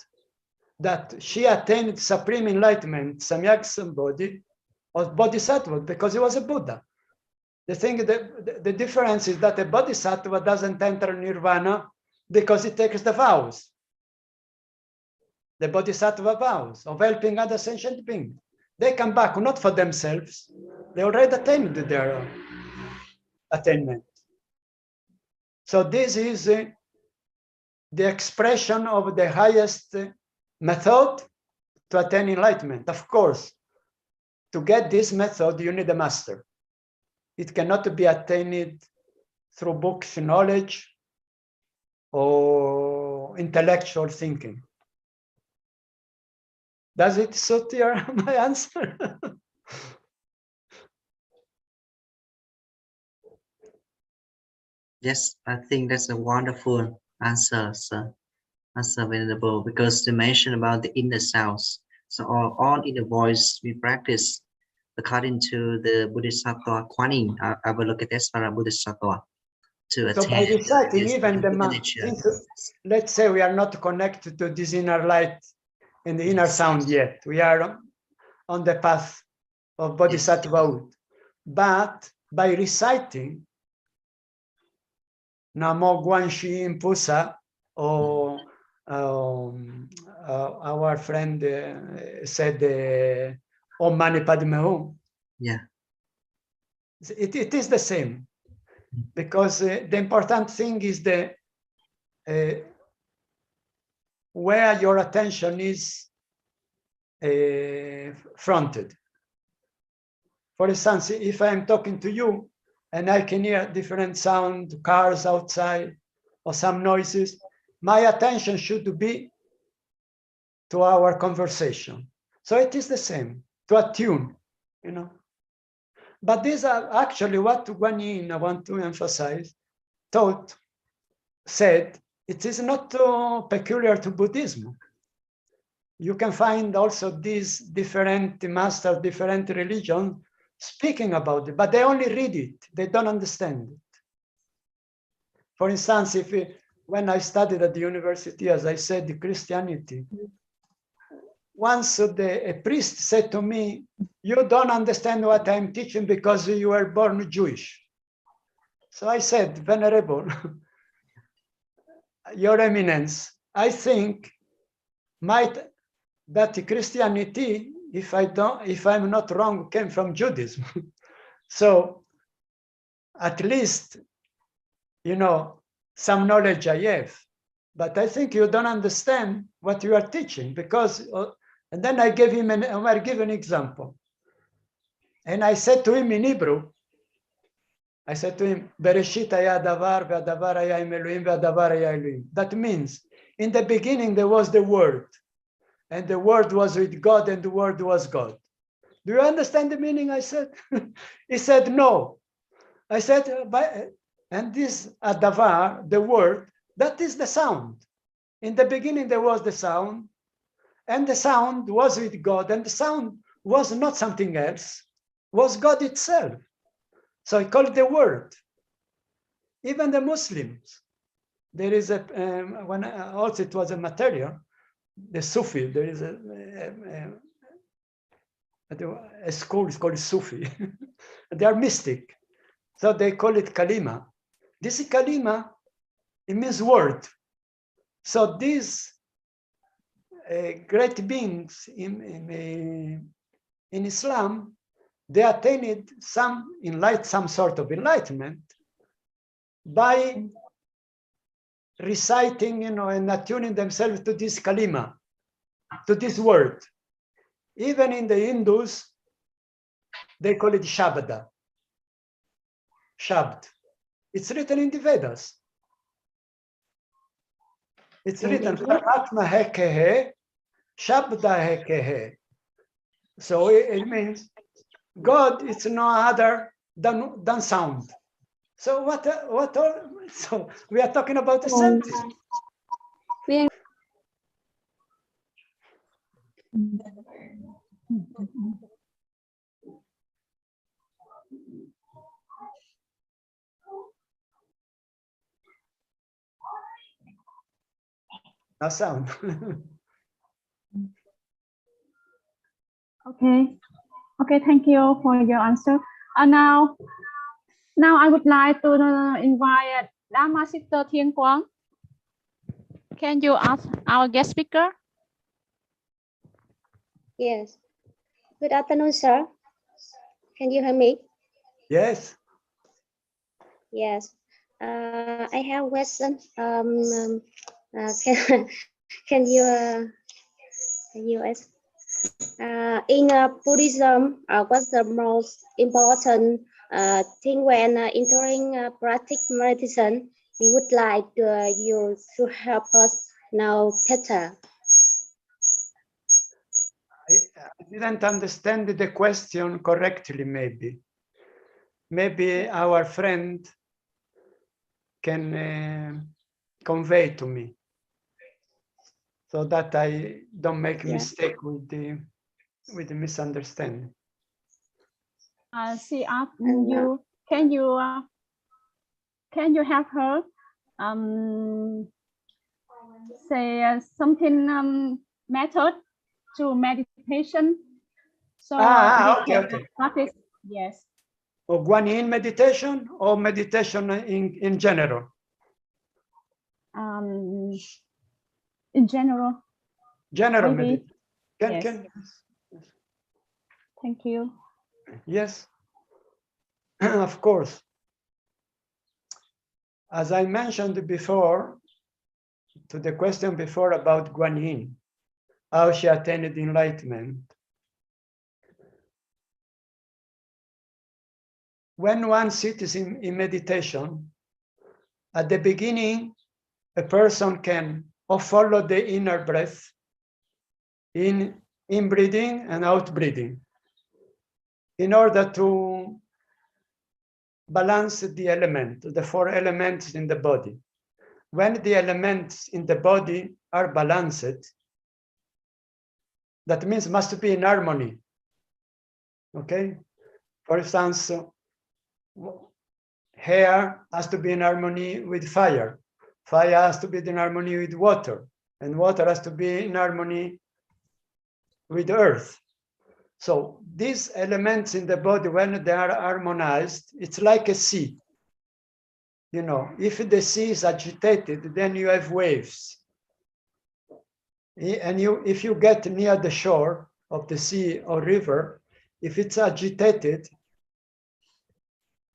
that she attained supreme enlightenment, Samyak Sambodhi, of Bodhisattva, because he was a Buddha. The thing, the difference is that a Bodhisattva doesn't enter Nirvana because he takes the vows. The Bodhisattva vows of helping other sentient beings. They come back, not for themselves. They already attained their attainment. So this is the expression of the highest method to attain enlightenment. Of course, to get this method, you need a master. It cannot be attained through books, knowledge, or intellectual thinking. Does it suit your my answer? Yes, I think that's a wonderful answer, sir. Answer Venerable, because you mentioned about the inner sounds. So all inner voice we practice according to the Buddhist Sattva Kuan Avalokitesvara Buddhist Sattva to So by attain reciting this even the nature. let's say we are not connected to this inner light and the inner sound yet. We are on the path of Bodhisattva. But by reciting Namo Guanxi Impusa, or our friend said Om Mani Padme Hum. Yeah. It is the same, because the important thing is the where your attention is fronted. For instance, if I'm talking to you and I can hear different sound, cars outside or some noises, my attention should be to our conversation. So it is the same, to attune, you know. But these are actually what Guan Yin, I want to emphasize, said, it is not peculiar to Buddhism. You can find also these different masters, different religions speaking about it, but they only read it, they don't understand it. For instance, when I studied at the university, as I said, the Christianity, once a priest said to me, you don't understand what I'm teaching because you were born Jewish. So I said, Venerable, Your Eminence, I think that Christianity, if I'm not wrong, came from Judaism. So at least, you know, some knowledge I have, but I think you don't understand what you are teaching, because, and then I gave him an example. And I said to him in Hebrew, I said to him, Bereshit haya davar, ve'adavar haya im Elohim, ve'adavar haya Elohim. That means, in the beginning there was the Word, and the Word was with God, and the Word was God. Do you understand the meaning? I said. He said, no. I said, and this adavar, the Word, that is the sound. In the beginning there was the sound, and the sound was with God, and the sound was not something else, was God itself. So I call it the Word. Even the Muslims, there is a, when also it was a material, the Sufi, there is a school is called Sufi. They are mystic. So they call it Kalima. This is Kalima, it means word. So these great beings in Islam, they attained some sort of enlightenment by reciting, you know, and attuning themselves to this Kalima, to this word. Even in the Hindus, they call it Shabda. Shabd. It's written in the Vedas. It's written Paramatma Hekehe, Shabda Hekehe. So it means God is no other than sound. So so we are talking about the same thing. No sound. Okay, thank you for your answer. Now I would like to invite Dhamma Sister Thiên Quang. Can you ask our guest speaker? Yes. Good afternoon, sir. Can you hear me? Yes. Yes. I have a question. Can you ask? In Buddhism, what's the most important thing when entering practice meditation? We would like you to help us know better. didn't understand the question correctly, maybe. Maybe our friend can convey to me so that I don't make mistake with the misunderstanding. She asked you, can you help her say something method to meditation? So okay. practice, yes. Or Guanyin meditation or meditation in general? In general. General Maybe. meditation. Yes. Thank you. Yes, of course. As I mentioned before, to the question before about Guanyin, how she attained enlightenment. When one sits in meditation, at the beginning, a person can follow the inner breath in breathing and out breathing in order to balance the 4 elements in the body. When the elements in the body are balanced, that means must be in harmony. Okay? For instance, air has to be in harmony with fire. Fire has to be in harmony with water. And water has to be in harmony with earth. So these elements in the body, when they are harmonized, it's like a sea. You know, if the sea is agitated, then you have waves. And if you get near the shore of the sea or river, if it's agitated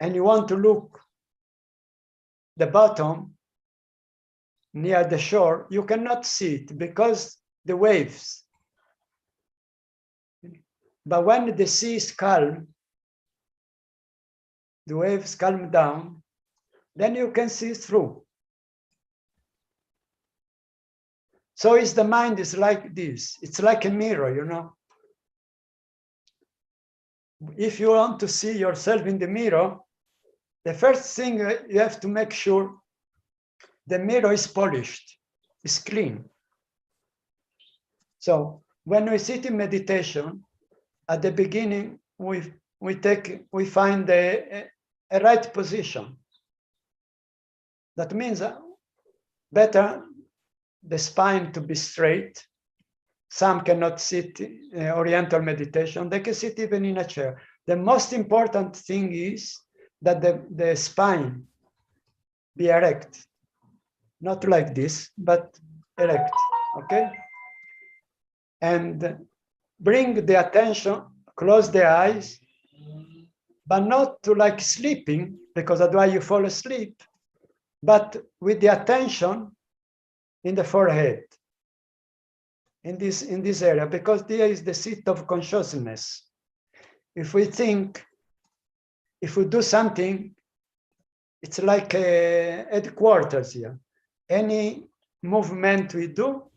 and you want to look the bottom near the shore, you cannot see it because the waves. But when the sea is calm, the waves calm down, then you can see through. So the mind is like this. It's like a mirror, you know. If you want to see yourself in the mirror, the first thing you have to make sure the mirror is polished, is clean. So when we sit in meditation, at the beginning, we find a right position. That means better the spine to be straight. Some cannot sit Oriental meditation. They can sit even in a chair. The most important thing is that the spine be erect. Not like this, but erect, okay? And bring the attention, close the eyes, but not to like sleeping, because otherwise you fall asleep, but with the attention in the forehead, in this area, because there is the seat of consciousness. If we think, if we do something, it's like a headquarters here. Any movement we do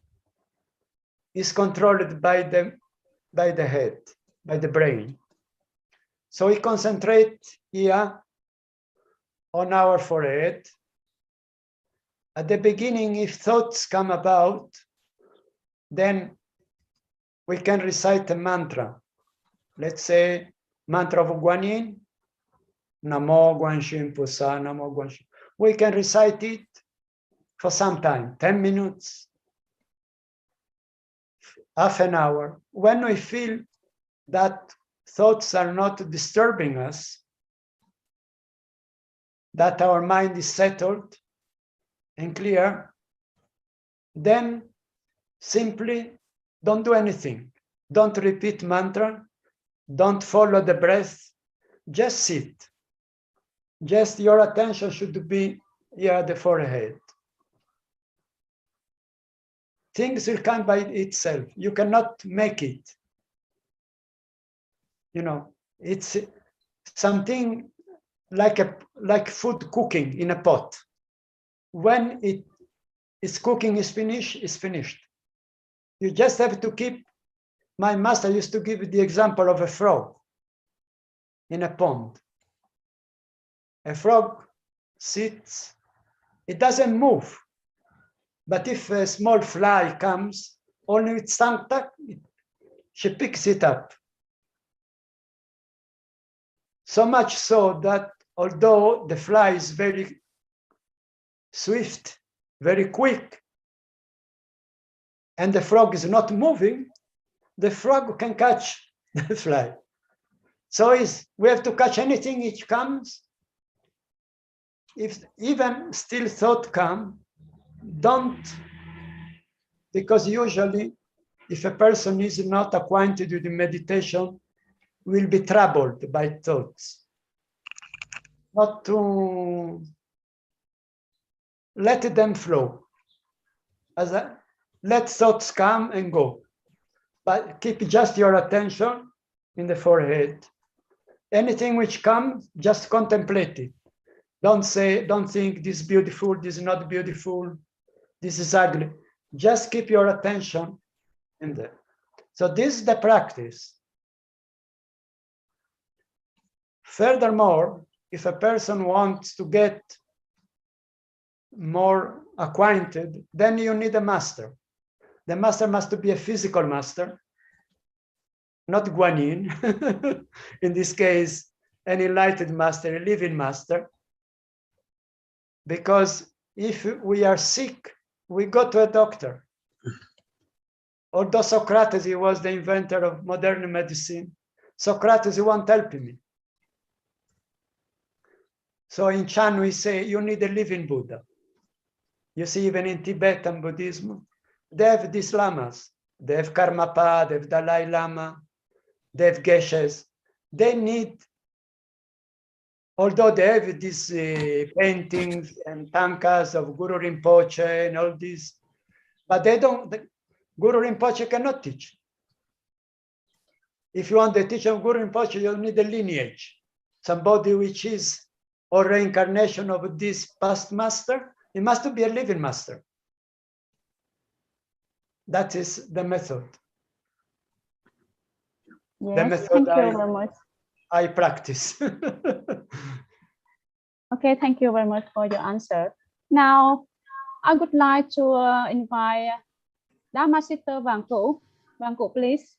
is controlled by the head, by the brain. So we concentrate here on our forehead. At the beginning, if thoughts come about, then we can recite a mantra. Let's say mantra of Guanyin, Namo Guanshin Pusa, Namo Guanshin. We can recite it for some time, 10 minutes, half an hour. When we feel that thoughts are not disturbing us, that our mind is settled and clear, then simply don't do anything. Don't repeat mantra. Don't follow the breath. Just sit. Just your attention should be here at the forehead. Things will come by itself. You cannot make it. You know, it's something like food cooking in a pot. When its cooking is finished, it's finished. You just have to keep My master used to give the example of a frog in a pond. A frog sits, it doesn't move. But if a small fly comes, only with tongue tuck, she picks it up. So much so that although the fly is very swift, very quick, and the frog is not moving, the frog can catch the fly. So we have to catch anything which comes. If even still thought come, don't, because usually if a person is not acquainted with the meditation, will be troubled by thoughts. Not to let them flow. Let thoughts come and go, but keep just your attention in the forehead. Anything which comes, just contemplate it. Don't think this is beautiful, this is not beautiful, this is ugly. Just keep your attention in there. So this is the practice. Furthermore, if a person wants to get more acquainted, then you need a master. The master must be a physical master, not Guanyin. In this case, an enlightened master, a living master. Because if we are sick, we go to a doctor. Although Socrates, he was the inventor of modern medicine, Socrates, he won't help me. So in Chan, we say, you need a living Buddha. You see, even in Tibetan Buddhism, they have these lamas. They have Karmapa, they have Dalai Lama, they have Geshes. They need, although they have these paintings and tankas of Guru Rinpoche and all this, but they don't, Guru Rinpoche cannot teach. If you want the teaching of Guru Rinpoche, you need a lineage. Somebody which is or reincarnation of this past master, it must be a living master. That is the method. Yes, The method thank you very much. I practice. Okay, thank you very much for your answer. Now, I would like to invite Dhamma Sister Vangku. Vangku, please.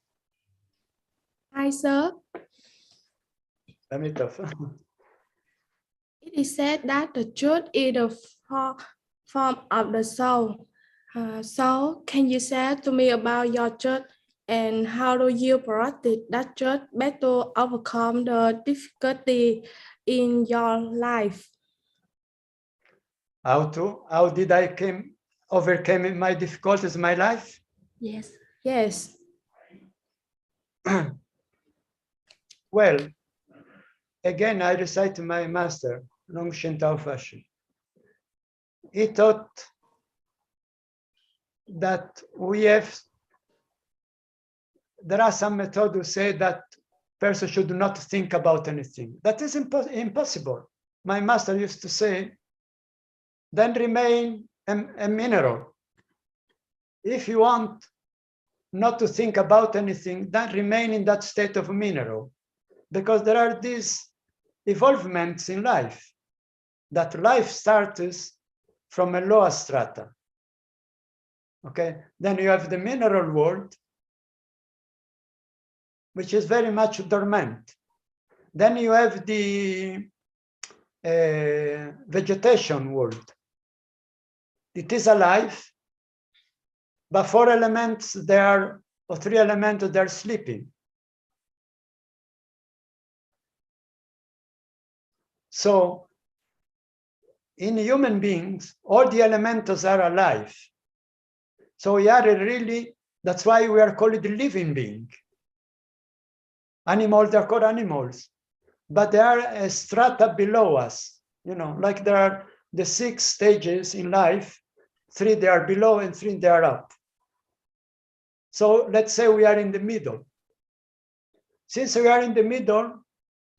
Hi, sir. Let me tough. It is said that the truth is the form of the soul. So, can you say to me about your truth and how do you practice that truth better to overcome the difficulty in your life? How did I overcome my difficulties in my life? Yes. Yes. Well, again, I recite to my master, Long Shin Tao Fashi. He taught that there are some methods who say that person should not think about anything. That is impossible. My master used to say, then remain a mineral. If you want not to think about anything, then remain in that state of mineral. Because there are these evolvements in life, that life starts from a lower strata. Okay, then you have the mineral world, which is very much dormant. Then you have the vegetation world. It is alive, but 4 elements there, or 3 elements, they're sleeping. So in human beings, all the elementals are alive. So we are really, that's why we are called living being. Animals, they're called animals, but they are a strata below us. You know, like there are the 6 stages in life, 3 they are below and 3 they are up. So let's say we are in the middle. Since we are in the middle,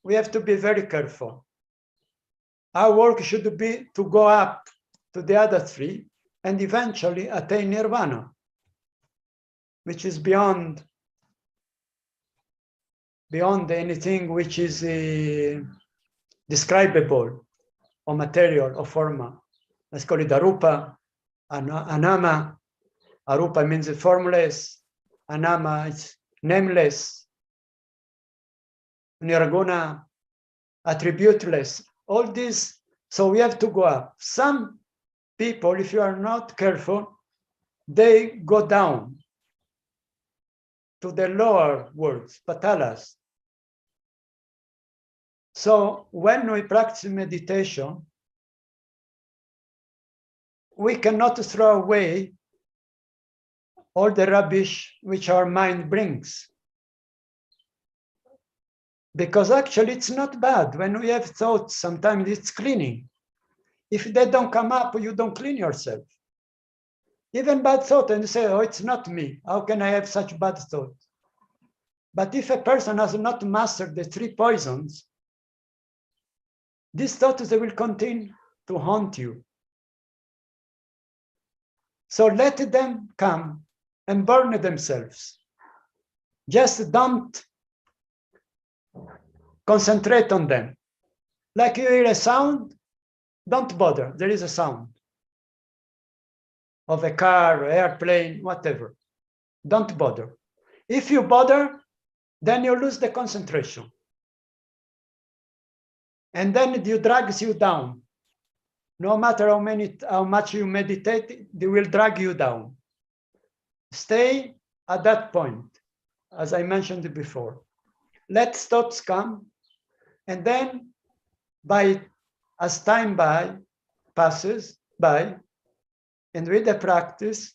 we have to be very careful. Our work should be to go up to the other 3 and eventually attain nirvana, which is beyond beyond anything which is describable or material or forma. Let's call it arupa, anama. Arupa means formless, anama is nameless, nirguna, attributeless. All this, so we have to go up. Some people, if you are not careful, they go down to the lower worlds, patalas. So when we practice meditation, we cannot throw away all the rubbish which our mind brings. Because actually it's not bad. When we have thoughts, sometimes it's cleaning. If they don't come up, you don't clean yourself. Even bad thought, and you say, oh, it's not me. How can I have such bad thought? But if a person has not mastered the 3 poisons, these thoughts, they will continue to haunt you. So let them come and burn themselves. Just don't concentrate on them. Like you hear a sound, don't bother. There is a sound of a car, airplane, whatever. Don't bother. If you bother, then you lose the concentration. And then it drags you down. No matter how much you meditate, they will drag you down. Stay at that point, as I mentioned before. Let thoughts come, and then as time passes by, and with the practice,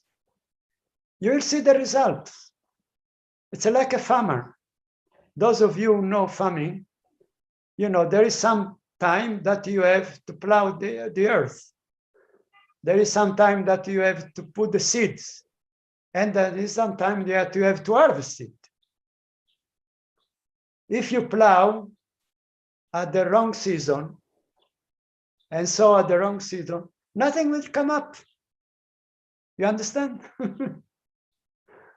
you will see the results. It's like a farmer. Those of you who know farming, you know, there is some time that you have to plow the earth. There is some time that you have to put the seeds. And there is some time that you have to harvest it. If you plow at the wrong season, and sow at the wrong season, nothing will come up. You understand?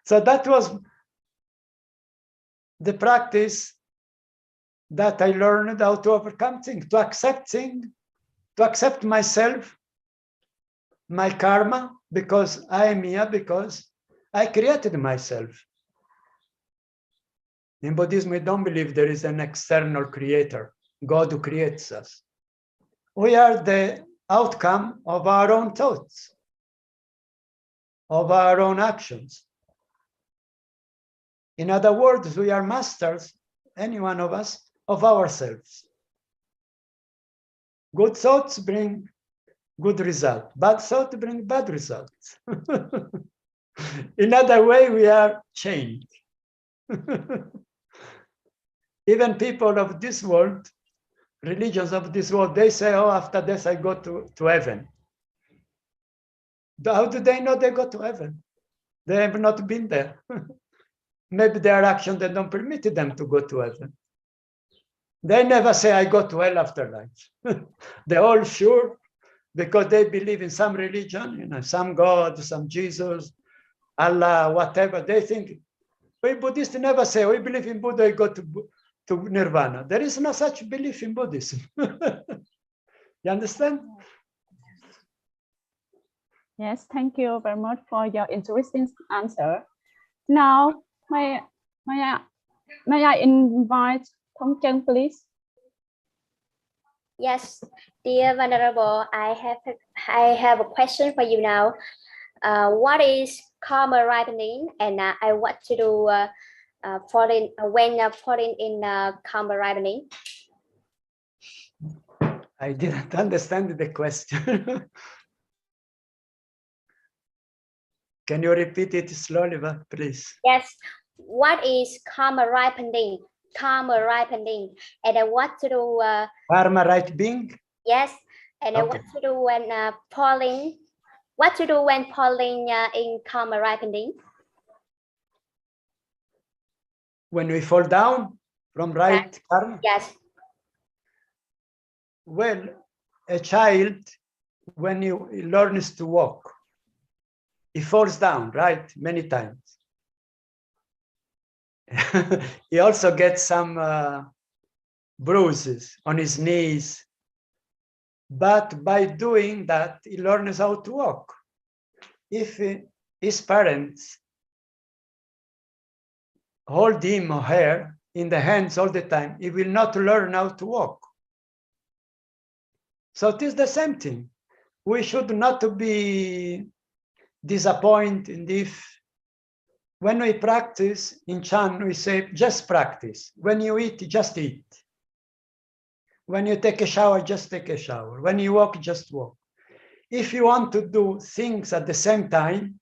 So that was the practice that I learned how to overcome things, to accept myself, my karma, because I am here, because I created myself. In Buddhism, we don't believe there is an external creator, God who creates us. We are the outcome of our own thoughts, of our own actions. In other words, we are masters, any one of us, of ourselves. Good thoughts bring good results. Bad thoughts bring bad results. In other way, we are chained. Even people of this world, religions of this world, they say, oh, after this I go to heaven. How do they know they go to heaven? They have not been there. Maybe their actions they don't permit them to go to heaven. They never say, I go to hell after life. They're all sure, because they believe in some religion, you know, some God, some Jesus, Allah, whatever. They think, we Buddhists never say, we believe in Buddha, I go to Nirvana. There is no such belief in Buddhism. You understand? Yes, thank you very much for your interesting answer. Now, may I invite Chen, please? Yes, dear Venerable, I have a question for you now. What is karma ripening, and I want to do when falling in karma ripening? I didn't understand the question. Can you repeat it slowly, please? Yes. What is karma ripening? Karma ripening, and I want to do karma ripening. Yes, and Okay. I want to do when falling. What to do when falling in karma ripening? When we fall down from right karma? Yes. Well, a child, when he learns to walk, he falls down, right? Many times. he also gets some bruises on his knees. But by doing that, he learns how to walk. If his parents hold him or her in the hands all the time, he will not learn how to walk. So it is the same thing. We should not be disappointed if, when we practice in Chan, we say, just practice. When you eat, just eat. When you take a shower, just take a shower. When you walk, just walk. If you want to do things at the same time,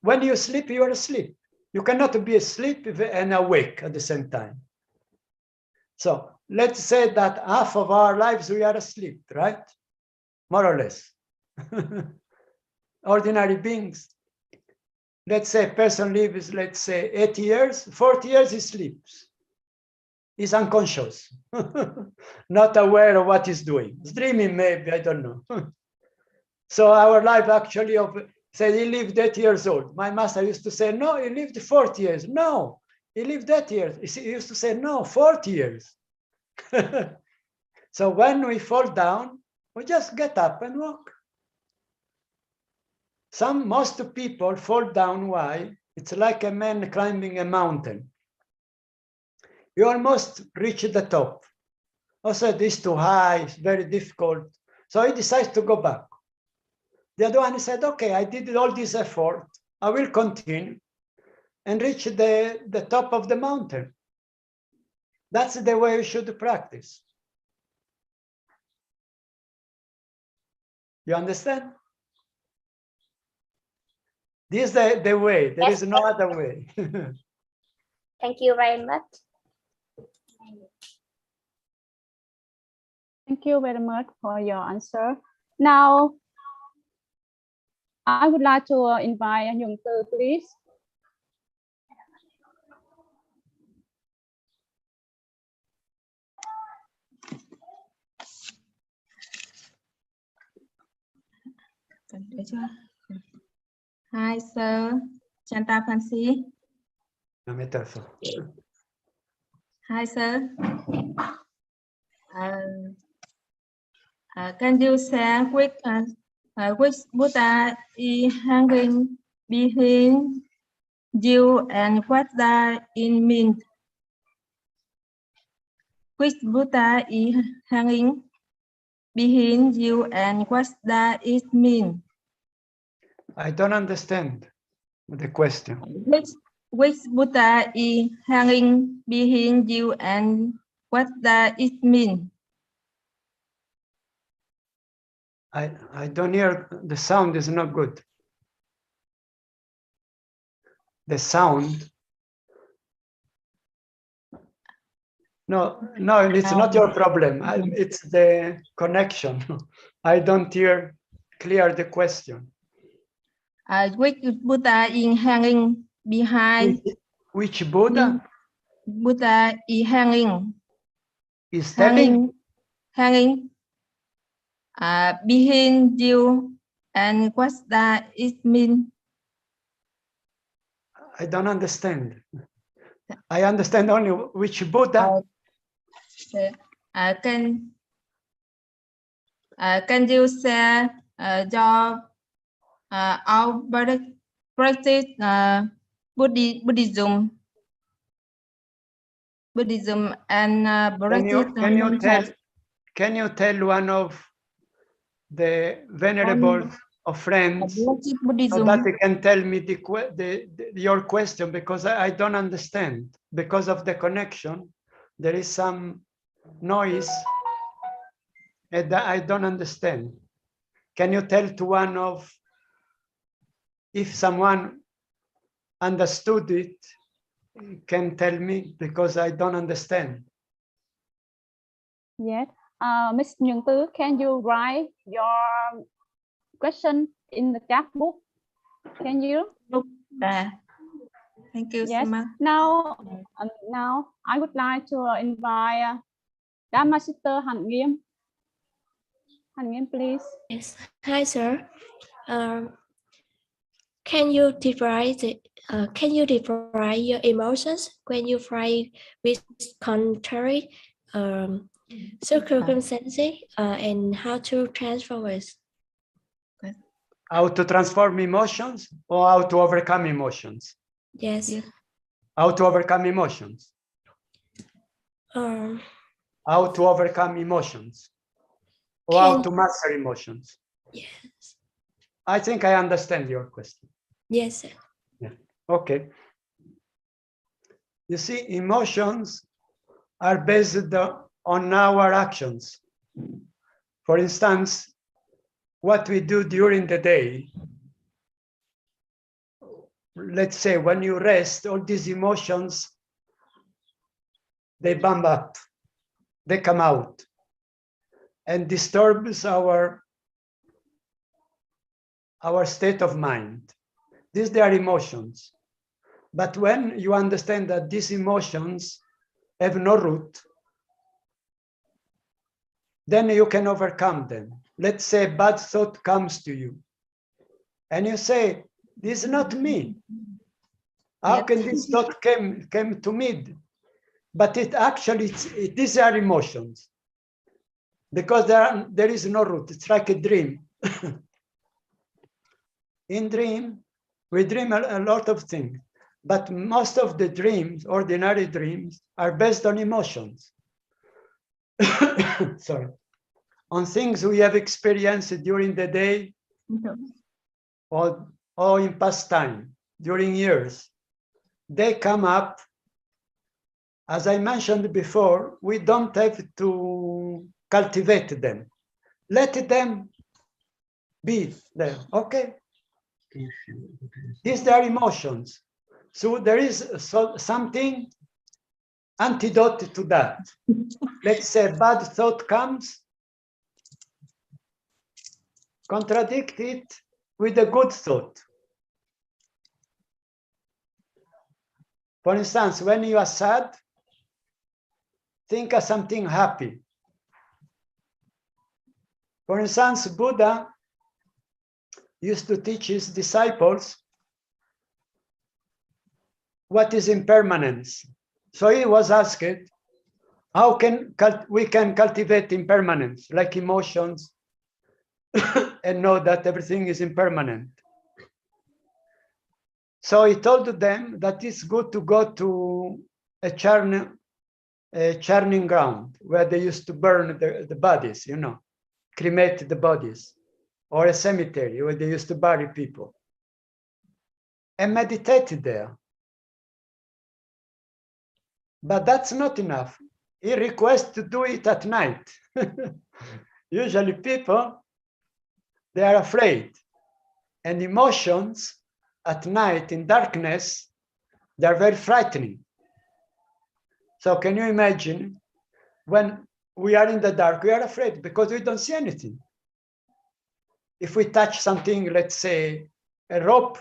when you sleep, you are asleep. You cannot be asleep and awake at the same time. So let's say that half of our lives we are asleep, right? More or less. Ordinary beings. Let's say a person lives, let's say 80 years, 40 years he sleeps. He's unconscious, not aware of what he's doing. He's dreaming maybe, I don't know. So our life actually said he lived 80 years old. My master used to say, no, he lived 40 years. No, he lived 80 years. He used to say, no, 40 years. So when we fall down, we just get up and walk. Most people fall down. Why? It's like a man climbing a mountain. You almost reach the top. Also, this is too high, it's very difficult. So he decides to go back. The other one said, okay, I did all this effort. I will continue and reach the top of the mountain. That's the way you should practice. You understand? This is the way. There is no other way. Thank you very much. Thank you very much for your answer. Now, I would like to invite Nhung Tư, please. Hi, sir. Chanta Fashi. Hi, sir. Can you share which Buddha is hanging behind you and what does it mean? Which Buddha is hanging behind you and what does it mean? I don't understand the question. Which Buddha is hanging behind you and what does it mean? I don't hear, the sound is not good. The sound. No, it's not your problem. It's the connection. I don't hear clear the question. Which Buddha is hanging behind? Which Buddha? Buddha is hanging. Is telling? Hanging. Behind you, and what does it mean? I don't understand. I understand only which Buddha. Can you share your our practice Buddhism and practice? Can you tell one of the venerable of friends so that they can tell me your question, because I don't understand. Because of the connection, there is some noise and I don't understand. Can you tell to one of, if someone understood it, can tell me, because I don't understand. Yes. Ms. Nhung Tư, can you write your question in the chat book? Can you? Thank you yes. so much. Now I would like to invite Dhamma Sister Han Nghiêm. Han Nghiêm, please. Yes. Hi, sir. Can you define your emotions when you fight with contrary circumstances and how to transform it? How to transform emotions or how to overcome emotions? Yes. How to overcome emotions? How to overcome emotions? Or how to master emotions? Yes. I think I understand your question. Yes, sir. Yeah. Okay. You see, emotions are based on our actions. For instance, what we do during the day. Let's say when you rest, all these emotions, they bump up, they come out and disturbs our state of mind. These they are emotions. But when you understand that these emotions have no root, then you can overcome them. Let's say a bad thought comes to you and you say, this is not me. How can this thought came to me? But it actually, these are emotions because there is no root. It's like a dream. In dream, we dream a lot of things, but most of the dreams, ordinary dreams, are based on emotions. Sorry. On things we have experienced during the day or in past time, during years. They come up. As I mentioned before, we don't have to cultivate them. Let them be there, okay? These are emotions. So there is something antidote to that. Let's say bad thought comes, contradict it with a good thought. For instance, when you are sad, think of something happy. For instance, Buddha used to teach his disciples what is impermanence. So he was asked, how can we cultivate impermanence, like emotions, and know that everything is impermanent? So he told them that it's good to go to a churning ground where they used to burn the bodies, you know, cremate the bodies, or a cemetery where they used to bury people, and meditate there. But that's not enough. He requests to do it at night. Usually people, they are afraid, and emotions at night in darkness, they're very frightening. So can you imagine when we are in the dark, we are afraid because we don't see anything. If we touch something, let's say a rope,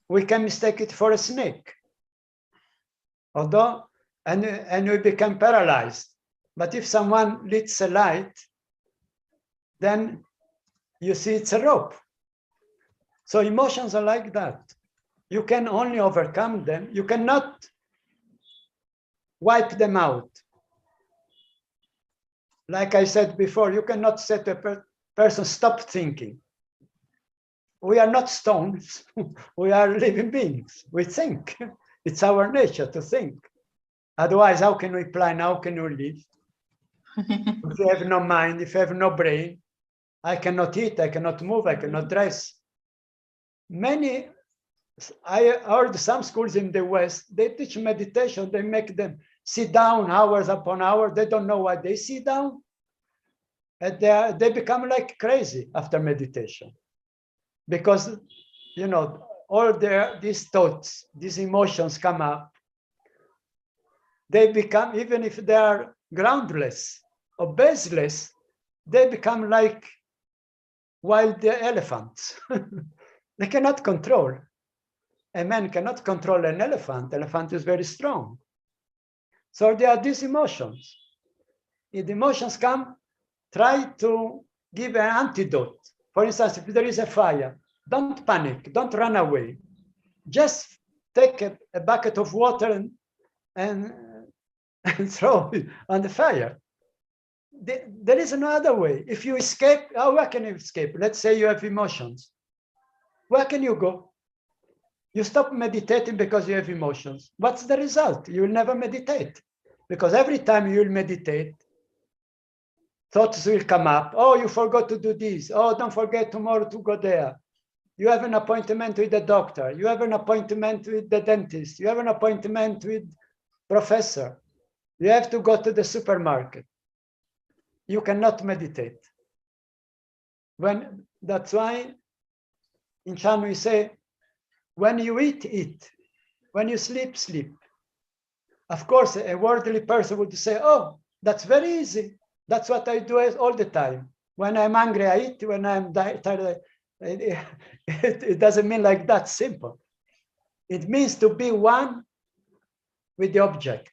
we can mistake it for a snake. Although, and we become paralyzed. But if someone lights a light, then you see it's a rope. So emotions are like that. You can only overcome them. You cannot wipe them out. Like I said before, you cannot set a person stop thinking. We are not stones. We are living beings. We think. It's our nature to think. Otherwise, how can we plan? How can we live? If you have no mind, if you have no brain, I cannot eat, I cannot move, I cannot dress. I heard some schools in the West, they teach meditation, they make them sit down hours upon hours. They don't know why they sit down. And they become like crazy after meditation. Because, you know, all these thoughts, these emotions come up. They become, even if they are groundless or baseless, they become like wild elephants. They cannot control. A man cannot control an elephant. Elephant is very strong. So there are these emotions. If the emotions come, try to give an antidote. For instance, if there is a fire, Don't panic, don't run away. Just take a bucket of water and throw it on the fire. There is no other way. If you escape, where can you escape? Let's say you have emotions. Where can you go? You stop meditating because you have emotions. What's the result? You will never meditate. Because every time you will meditate, thoughts will come up. Oh, you forgot to do this. Oh, don't forget tomorrow to go there. You have an appointment with the doctor. You have an appointment with the dentist. You have an appointment with professor. You have to go to the supermarket. You cannot meditate. That's why in Chan we say, when you eat, eat. When you sleep, sleep. Of course, a worldly person would say, oh, that's very easy. That's what I do all the time. When I'm hungry, I eat. When I'm tired, it doesn't mean like that simple. It means to be one with the object.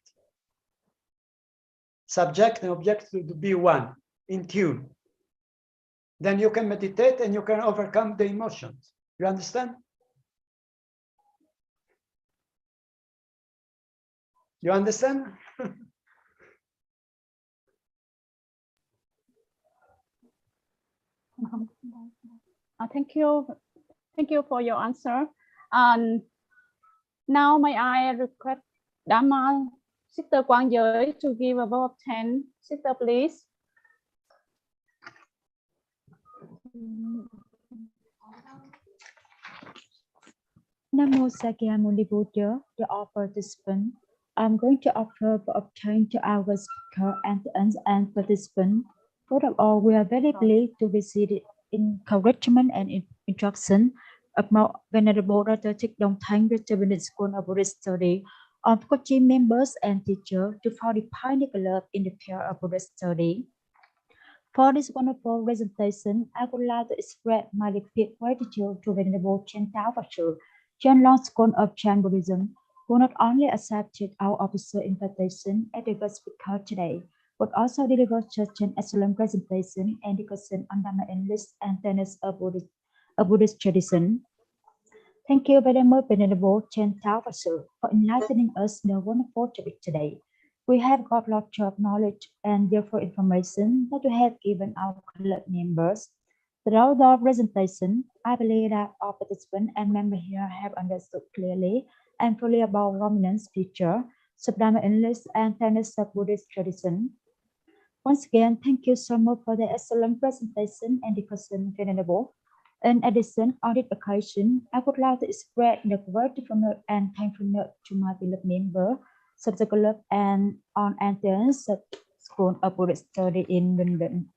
Subject and object to be one, in tune. Then you can meditate and you can overcome the emotions. You understand? You understand? Thank you. Thank you for your answer. And now may I request Dhamma, Sister Quang Giới to give a vote of 10. Sister, please. Namo Sakyamuni Buddha, the all participants. I'm going to offer for obtain to our speaker and participant. First of all, we are very pleased to receive encouragement and instruction about Venerable Dr. Thích Đồng Thanh, Resident School of Buddhist Study, of coaching members and teachers to fortify the love in the field of Buddhist study. For this wonderful presentation, I would like to express my deep gratitude to Venerable Chen Fashi, Chen Long School of Chan Buddhism, who not only accepted our official invitation as the guest speaker today, but also delivered such an excellent presentation and discussion on Dhamma English and Tenets of Buddhist tradition. Thank you very much, Venerable Chen Fashi, for enlightening us the wonderful topic today. We have got lots of knowledge and useful information that you have given our club members. Throughout the presentation, I believe that all participants and members here have understood clearly and fully about prominent feature, Dhamma English and Tenets of Buddhist tradition. Once again, thank you so much for the excellent presentation and discussion, Venerable. In addition, on this occasion, I would like to express the gratitude and thankfulness to my beloved member, subsequent and on entrance School of Buddhist Study in London.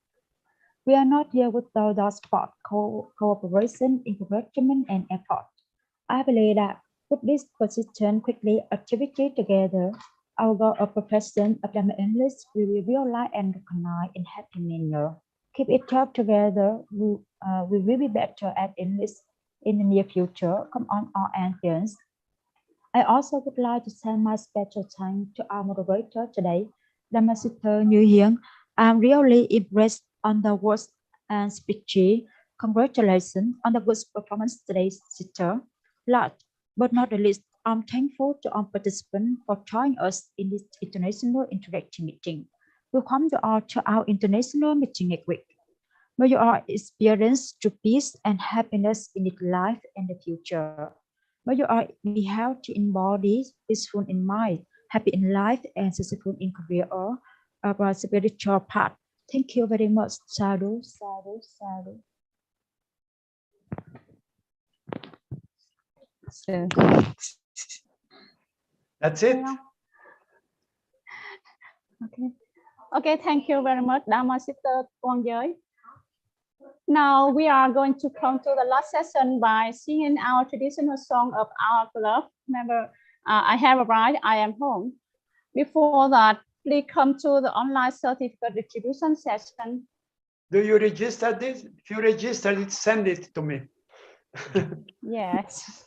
We are not here without the support, cooperation, encouragement, and effort. I believe that with this consistent, quickly activity together, our goal of profession of Dhamma English will be realized and recognized in happy manner. Keep it up together. We will be better at English in the near future. Come on, our entrance. I also would like to send my special thanks to our moderator today, Dhamma Sister Như Hiền. I'm really impressed on the words and speech. Congratulations on the good performance today, Sister. Last but not the least, I'm thankful to all participants for joining us in this international interactive meeting. Welcome you all to our international meeting next week. May you all experience true peace and happiness in this life and the future. May you all be healthy in body, peaceful in mind, happy in life, and successful in career or our spiritual path. Thank you very much. Sadhu, sadhu, sadhu. So, that's it. Okay, thank you very much, Dhamma Sister Quang Giới. Now we are going to come to the last session by singing our traditional song of our club. Remember, I have arrived, I am home. Before that, please come to the online certificate distribution session. Do you register this? If you register it, send it to me. Yes.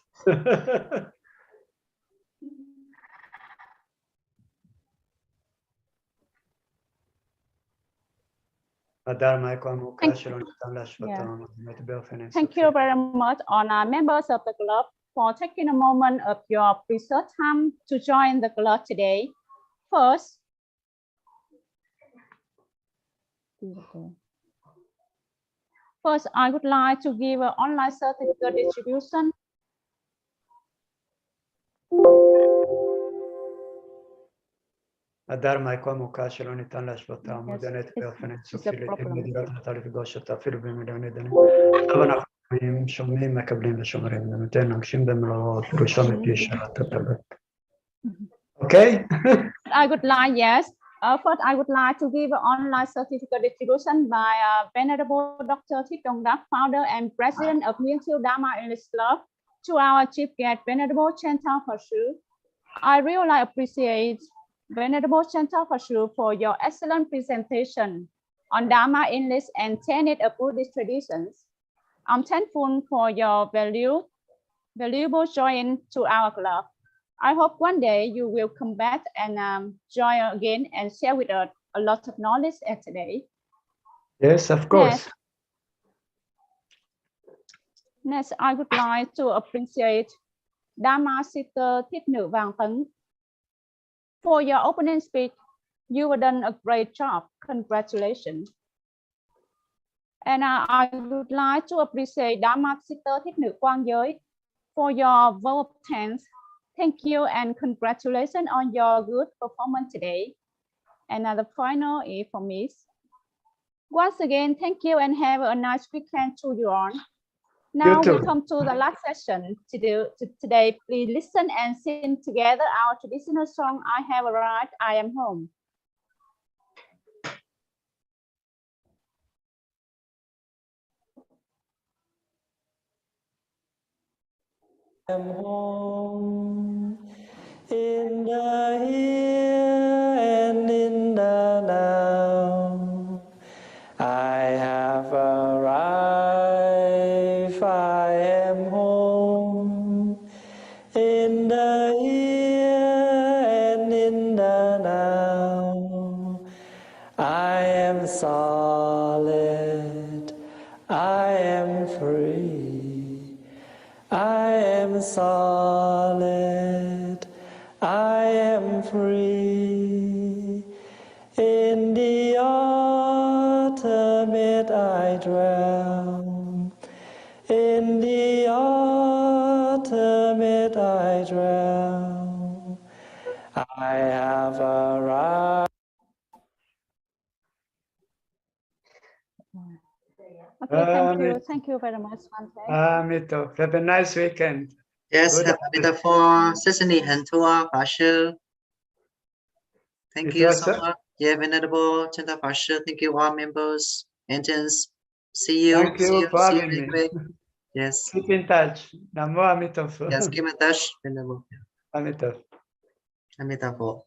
Thank you very much, honor members of the club, for taking a moment of your precious time to join the club today. First, I would like to give an online certificate distribution. הדרמה יקומו שלא ניתן להשוואתם, מודנת באופן אינסופי, לעתים נדירות נטל לפגוש אותה אפילו במיליוני דנים. עכשיו אנחנו רואים, שומעים, מקבלים ושומרים, ונותן להגשים במלואו פירושו מפי שאלת הדבר. Okay? I would like, yes. First, I would like to give an online certificate distribution by Venerable Dr. Thitong Dak, founder and president of Mutual Dhamma English Club, to our chief guest, Venerable Chen Fashi. I really appreciate Venerable Chen Fashi for your excellent presentation on Dhamma English and Tenets of Buddhist traditions. I'm thankful for your valuable join to our club. I hope one day you will come back and join again and share with us a lot of knowledge as today. Yes, of course. Next, I would like to appreciate Dhamma Sister Thích Nữ Vàng Tấn. For your opening speech, you have done a great job. Congratulations. And I would like to appreciate Dhamma Sister Thích Nữ Quang Giới for your vote of thanks. Thank you and congratulations on your good performance today. And the final is for me. Once again, thank you and have a nice weekend to you all. Now we come to the last session today. Please listen and sing together our traditional song, I Have Arrived, I Am Home. I am home in the here and in the now. I have arrived, I am home in the here and in the now. I am solid, I am free. I am solid, I am free. In the ultimate I dwell. In the ultimate I dwell. I have arrived. Okay, thank you very much, Svante. Mito, have a nice weekend. Yes, Good have a beautiful Sesame and tour, Fashi. Thank you so much. Yeah, Venerable Chen Fashi. Thank you, all members, interns. See you. Thank you for having me. Yes. Keep in touch. Namo Amitofo. Yes, keep in touch, Venerable. Amitofo. Amitofo.